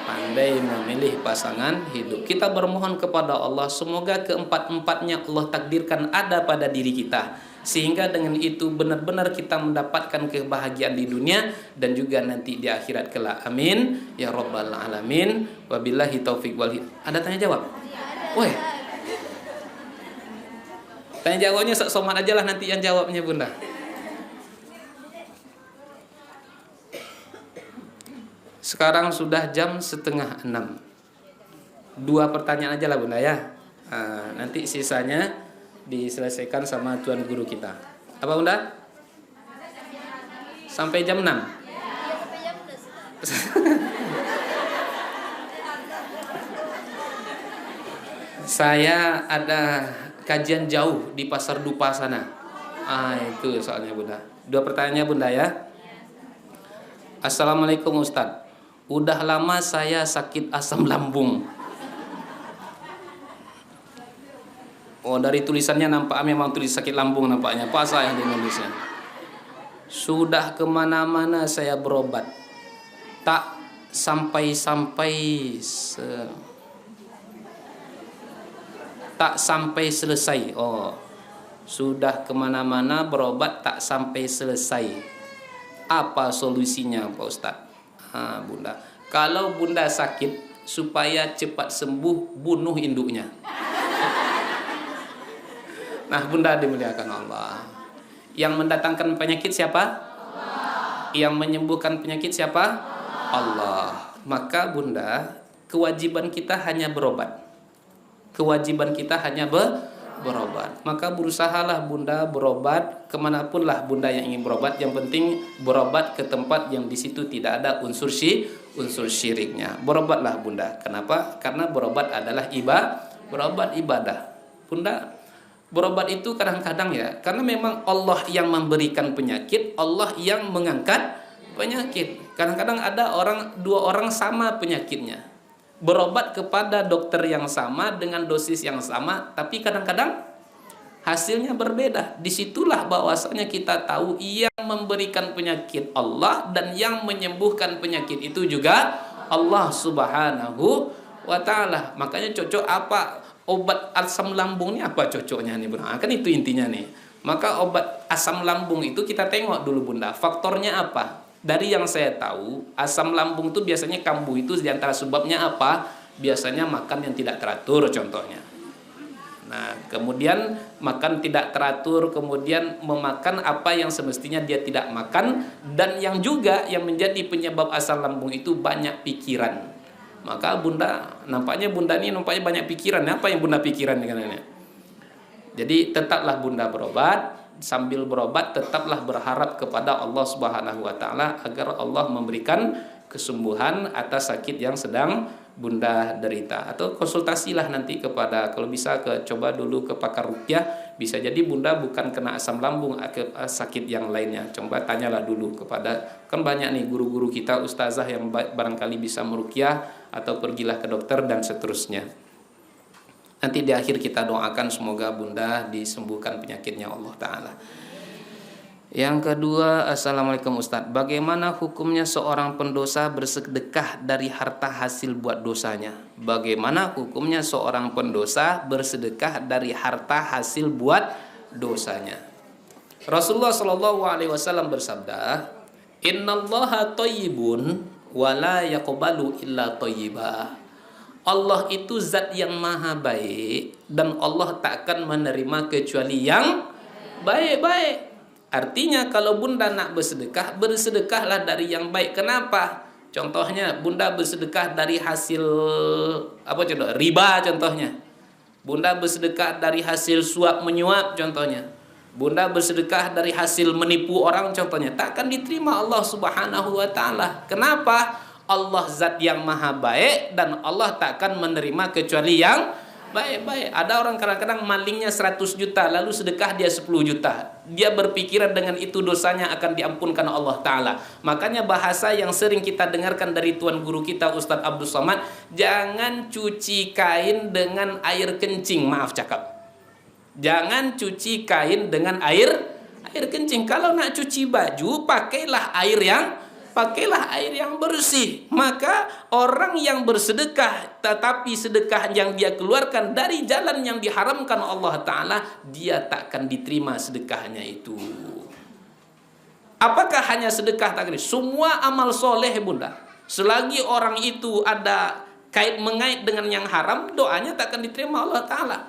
pandai memilih pasangan hidup. Kita bermohon kepada Allah semoga keempat-empatnya Allah takdirkan ada pada diri kita, sehingga dengan itu benar-benar kita mendapatkan kebahagiaan di dunia dan juga nanti di akhirat kelak. Amin ya rabbal alamin. Wabillahi taufik wal hidayah. Ada tanya jawab? Woi, tanya jawabnya somat aja lah nanti yang jawabnya bunda. Sekarang sudah jam 5:30. 2 pertanyaan aja lah bunda ya. Nanti sisanya diselesaikan sama tuan guru kita. Apa bunda? Sampai jam 6. Saya ada kajian jauh di Pasar Dupa sana. Itu soalnya Bunda. Dua pertanyaannya Bunda ya. Assalamualaikum Ustadz. Udah lama saya sakit asam lambung. Oh, dari tulisannya nampak memang tulis sakit lambung nampaknya. Apa yang dinulisnya? Sudah kemana-mana saya berobat, tak sampai selesai. Oh, sudah kemana-mana berobat tak sampai selesai. Apa solusinya Pak Ustadz? Bunda, kalau Bunda sakit supaya cepat sembuh, bunuh induknya. Nah Bunda dimuliakan Allah. Yang mendatangkan penyakit siapa? Allah. Yang menyembuhkan penyakit siapa? Allah. Maka Bunda, kewajiban kita hanya berobat. Kewajiban kita hanya berobat. Maka berusahalah Bunda berobat kemanapun lah Bunda yang ingin berobat. Yang penting berobat ke tempat yang di situ tidak ada unsur syiriknya. Berobatlah Bunda. Kenapa? Karena berobat adalah ibadah. Bunda, berobat itu kadang-kadang ya, karena memang Allah yang memberikan penyakit, Allah yang mengangkat penyakit. Kadang-kadang ada dua orang sama penyakitnya, berobat kepada dokter yang sama dengan dosis yang sama, tapi kadang-kadang hasilnya berbeda. Disitulah bahwasanya kita tahu yang memberikan penyakit Allah dan yang menyembuhkan penyakit itu juga Allah Subhanahu wa ta'ala. Makanya cocok apa obat asam lambungnya, apa cocoknya nih Bunda? Kan itu intinya nih. Maka obat asam lambung itu kita tengok dulu Bunda, faktornya apa? Dari yang saya tahu, asam lambung itu biasanya kambuh itu diantara sebabnya apa? Biasanya makan yang tidak teratur contohnya. Nah, kemudian makan tidak teratur, kemudian memakan apa yang semestinya dia tidak makan, dan yang juga yang menjadi penyebab asam lambung itu banyak pikiran. Maka Bunda, nampaknya banyak pikiran. Apa yang Bunda pikiran dengannya? Jadi tetaplah Bunda berobat. Sambil berobat tetaplah berharap kepada Allah Subhanahu wa ta'ala agar Allah memberikan kesembuhan atas sakit yang sedang Bunda derita. Atau konsultasilah nanti kalau bisa coba dulu ke pakar ruqyah. Bisa jadi Bunda bukan kena asam lambung, ke sakit yang lainnya. Coba tanyalah dulu kan banyak nih guru-guru kita, ustazah yang barangkali bisa meruqyah, atau pergilah ke dokter dan seterusnya. Nanti di akhir kita doakan semoga Bunda disembuhkan penyakitnya Allah Ta'ala. Yang kedua, Assalamualaikum Ustadz. Bagaimana hukumnya seorang pendosa bersedekah dari harta hasil buat dosanya? Bagaimana hukumnya seorang pendosa bersedekah dari harta hasil buat dosanya? Rasulullah SAW bersabda, Innallaha thayyibun wa la yaqbalu illa thayyibah. Allah itu zat yang maha baik dan Allah tak akan menerima kecuali yang baik-baik. Artinya kalau Bunda nak bersedekah, bersedekahlah dari yang baik. Kenapa? Contohnya Bunda bersedekah dari hasil riba contohnya. Bunda bersedekah dari hasil suap menyuap contohnya. Bunda bersedekah dari hasil menipu orang contohnya. Tak akan diterima Allah Subhanahu wa ta'ala. Kenapa? Allah zat yang maha baik dan Allah tak akan menerima kecuali yang baik-baik. Ada orang kadang-kadang malingnya 100 juta lalu sedekah dia 10 juta. Dia berpikiran dengan itu dosanya akan diampunkan Allah Ta'ala. Makanya bahasa yang sering kita dengarkan dari tuan guru kita Ustadz Abdul Somad, jangan cuci kain dengan air kencing. Maaf cakap, jangan cuci kain dengan air kencing. Kalau nak cuci baju pakailah air yang bersih. Maka orang yang bersedekah tetapi sedekah yang dia keluarkan dari jalan yang diharamkan Allah Ta'ala, dia takkan diterima sedekahnya itu. Apakah hanya sedekah tak? Semua amal soleh Bunda, selagi orang itu ada mengait dengan yang haram, doanya takkan diterima Allah Ta'ala.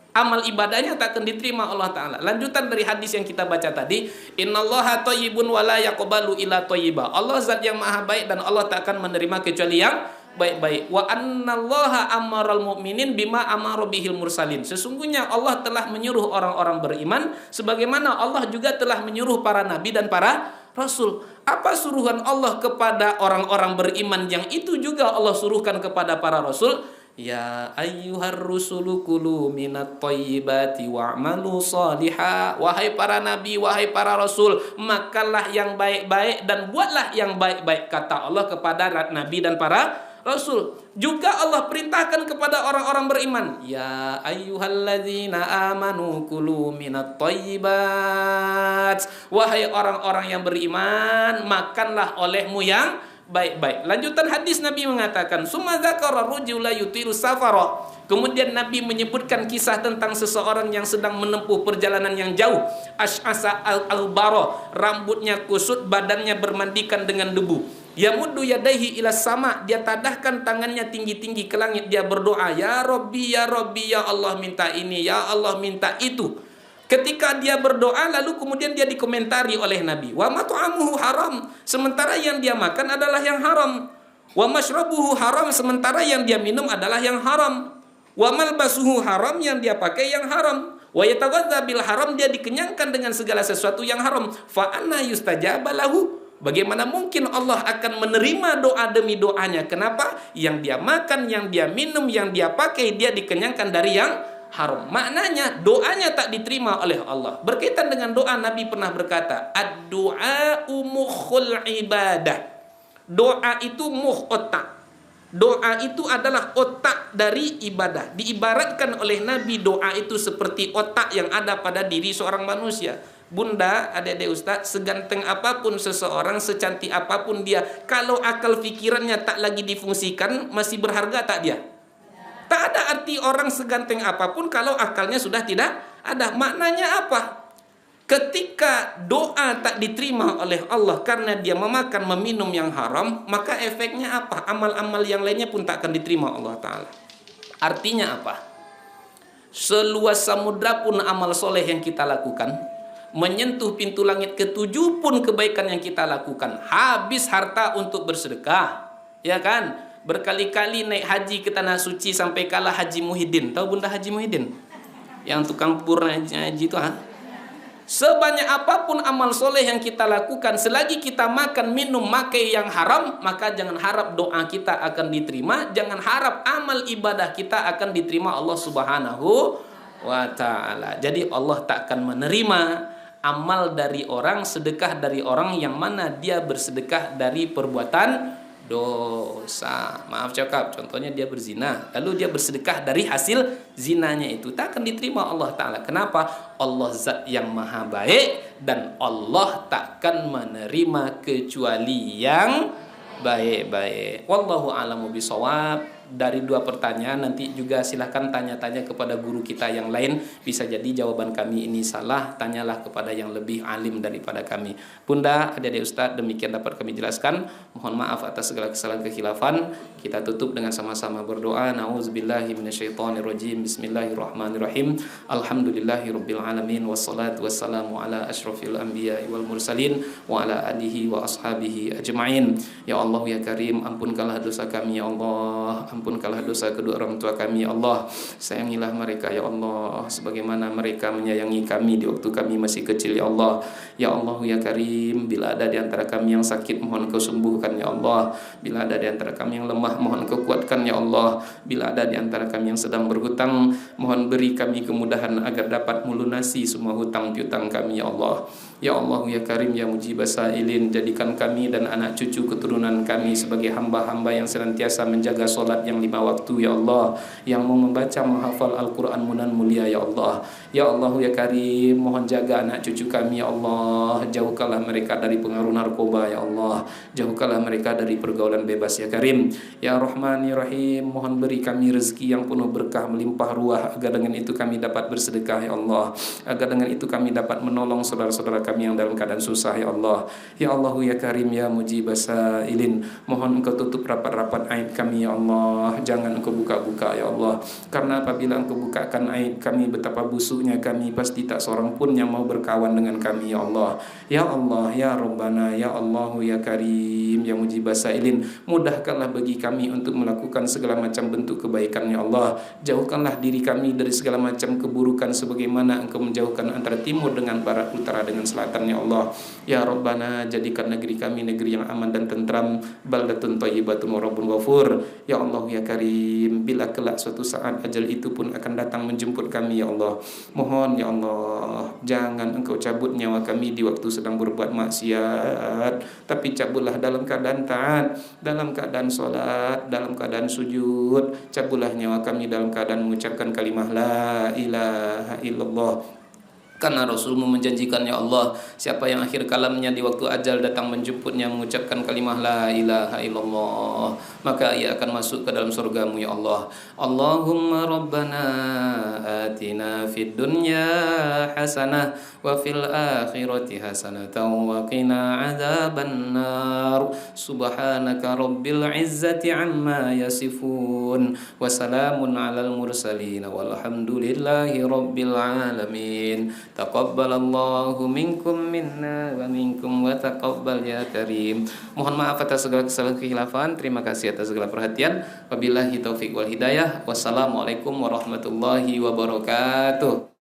Amal ibadahnya tak akan diterima Allah Ta'ala. Lanjutan dari hadis yang kita baca tadi, Innallaha thayyibun wa la yaqbalu illa thayyiba. Allah zat yang maha baik dan Allah tak akan menerima kecuali yang baik-baik. Wa annallaha amaral mu'minin bima amara bihil mursalin. Sesungguhnya Allah telah menyuruh orang-orang beriman sebagaimana Allah juga telah menyuruh para nabi dan para rasul. Apa suruhan Allah kepada orang-orang beriman yang itu juga Allah suruhkan kepada para rasul? Ya ayyuhar rusulu kulu minat thayyibati wa'malu shaliha. Wahai para nabi, wahai para rasul, makanlah yang baik-baik dan buatlah yang baik-baik, kata Allah kepada nabi dan para rasul. Juga Allah perintahkan kepada orang-orang beriman, ya ayyuhalladzina amanu kulu minat thayyibat. Wahai orang-orang yang beriman, makanlah olehmu yang baik-baik. Lanjutan hadis Nabi mengatakan, summa dzakara rajula yutilu safara. Kemudian Nabi menyebutkan kisah tentang seseorang yang sedang menempuh perjalanan yang jauh. Ash'asa al-bara, rambutnya kusut, badannya bermandikan dengan debu. Yamuddu yadaihi ila sama, dia tadahkan tangannya tinggi-tinggi ke langit, dia berdoa, ya Rabbi, ya Rabbi, ya Allah minta ini, ya Allah minta itu. Ketika dia berdoa, lalu kemudian dia dikomentari oleh Nabi, wa mat'amuhu haram, sementara yang dia makan adalah yang haram. Wa mashrabuhu haram, sementara yang dia minum adalah yang haram. Wa malbasuhu haram, yang dia pakai yang haram. Wa yataghadza bil haram, dia dikenyangkan dengan segala sesuatu yang haram. Fa anna yustajaba lahu, bagaimana mungkin Allah akan menerima doa demi doanya? Kenapa? Yang dia makan, yang dia minum, yang dia pakai, dia dikenyangkan dari yang haram. Maknanya doanya tak diterima oleh Allah. Berkaitan dengan doa, Nabi pernah berkata, ad-du'a'u mukhul ibadah. Doa itu muh, otak. Doa itu adalah otak dari ibadah. Diibaratkan oleh Nabi, doa itu seperti otak yang ada pada diri seorang manusia. Bunda, adik-adik Ustaz, seganteng apapun seseorang, secantik apapun dia, kalau akal fikirannya tak lagi difungsikan, masih berharga tak dia? Tak ada arti orang seganteng apapun kalau akalnya sudah tidak ada. Maknanya apa? Ketika doa tak diterima oleh Allah karena dia memakan, meminum yang haram, maka efeknya apa? Amal-amal yang lainnya pun tak akan diterima Allah Ta'ala. Artinya apa? Seluas samudra pun amal soleh yang kita lakukan, menyentuh pintu langit ketujuh pun kebaikan yang kita lakukan, habis harta untuk bersedekah, ya kan? Berkali-kali naik haji ke tanah suci sampai kalah Haji Muhyiddin. Tahu Bunda Haji Muhyiddin? Yang tukang pur haji itu, ha? Sebanyak apapun amal soleh yang kita lakukan, selagi kita makan, minum, makai yang haram, maka jangan harap doa kita akan diterima, jangan harap amal ibadah kita akan diterima Allah Subhanahu wa Ta'ala. Jadi Allah tak akan menerima amal dari orang, sedekah dari orang yang mana dia bersedekah dari perbuatan dosa. Maaf cakap, contohnya dia berzina, lalu dia bersedekah dari hasil zinanya itu, tak akan diterima Allah Ta'ala. Kenapa? Allah zat yang maha baik, dan Allah takkan menerima kecuali yang baik-baik. Wallahu a'lamu bishawab. Dari dua pertanyaan nanti juga silahkan tanya-tanya kepada guru kita yang lain. Bisa jadi jawaban kami ini salah, tanyalah kepada yang lebih alim daripada kami. Bunda, adik-adik Ustaz, demikian dapat kami jelaskan. Mohon maaf atas segala kesalahan kekhilafan. Kita tutup dengan sama-sama berdoa. Nauzubillahi minasyaitonirrajim. Bismillahirrahmanirrahim. Alhamdulillahirabbil alamin, wassalatu wassalamu ala asyrofil anbiya'i wal mursalin wa ala alihi wa ashabihi ajma'in. Ya Allah ya Karim, ampunkanlah dosa kami ya Allah. Ampunkanlah dosa kedua orang tua kami ya Allah. Sayangilah mereka ya Allah sebagaimana mereka menyayangi kami di waktu kami masih kecil ya Allah. Ya Allah ya Karim, bila ada di antara kami yang sakit, mohon Kau sembuhkan ya Allah. Bila ada di antara kami yang lemah, mohon Kau kuatkan ya Allah. Bila ada di antara kami yang sedang berhutang, mohon beri kami kemudahan agar dapat melunasi semua hutang piutang kami ya Allah. Ya Allah ya Karim ya Mujib Sailin, jadikan kami dan anak cucu keturunan kami sebagai hamba-hamba yang senantiasa menjaga solat yang 5 waktu ya Allah, yang mau membaca menghafal Al-Quran munan mulia ya Allah. Ya Allah ya Karim, mohon jaga anak cucu kami ya Allah. Jauhkanlah mereka dari pengaruh narkoba ya Allah. Jauhkanlah mereka dari pergaulan bebas ya Karim. Ya Rahman ya Rahim, mohon beri kami rezeki yang penuh berkah melimpah ruah, agar dengan itu kami dapat bersedekah ya Allah. Agar dengan itu kami dapat menolong saudara-saudara kami yang dalam keadaan susah ya Allah. Ya Allah ya Karim ya Mujib Sailin, mohon Engkau tutup rapat-rapat aib kami ya Allah. Jangan Engkau buka-buka ya Allah. Karena apabila Engkau bukakan aib kami, betapa busuknya kami, pasti tak seorang pun yang mau berkawan dengan kami ya Allah. Ya Allah ya Rabbana ya Allah ya Karim, Karim ya Mujibas Sailin. Mudahkanlah bagi kami untuk melakukan segala macam bentuk kebaikan ya Allah. Jauhkanlah diri kami dari segala macam keburukan sebagaimana Engkau menjauhkan antara timur dengan barat, utara dengan selatan ya Allah. Ya Rabbana, jadikan negeri kami negeri yang aman dan tentram, baldatun thayyibatun wa rabbun ghafur. Ya Allah ya Karim, bila kelak suatu saat ajal itu pun akan datang menjemput kami ya Allah, mohon ya Allah, jangan Engkau cabut nyawa kami di waktu sedang berbuat maksiat, tapi cabutlah dalam keadaan taat, dalam keadaan solat, dalam keadaan sujud. Cabutlah nyawa kami dalam keadaan mengucapkan kalimah la ilaha illallah. Karena Rasulmu menjanjikan ya Allah, siapa yang akhir kalamnya di waktu ajal datang menjemputnya mengucapkan kalimah la ilaha illallah, maka ia akan masuk ke dalam surgamu ya Allah. Allahumma rabbana atina fid dunya hasanah wa fil akhirati hasanatan wa qina adzaban nar. Subhanaka rabbil izzati amma yasifun wa salamun alal mursalin walhamdulillahi rabbil alamin. Taqabbalallahu minkum minna wa minkum wa taqabbal ya Karim. Mohon maaf atas segala kesalahan kekhilafan. Terima kasih atas segala perhatian. Wabillahi taufiq wal hidayah. Wassalamualaikum warahmatullahi wabarakatuh.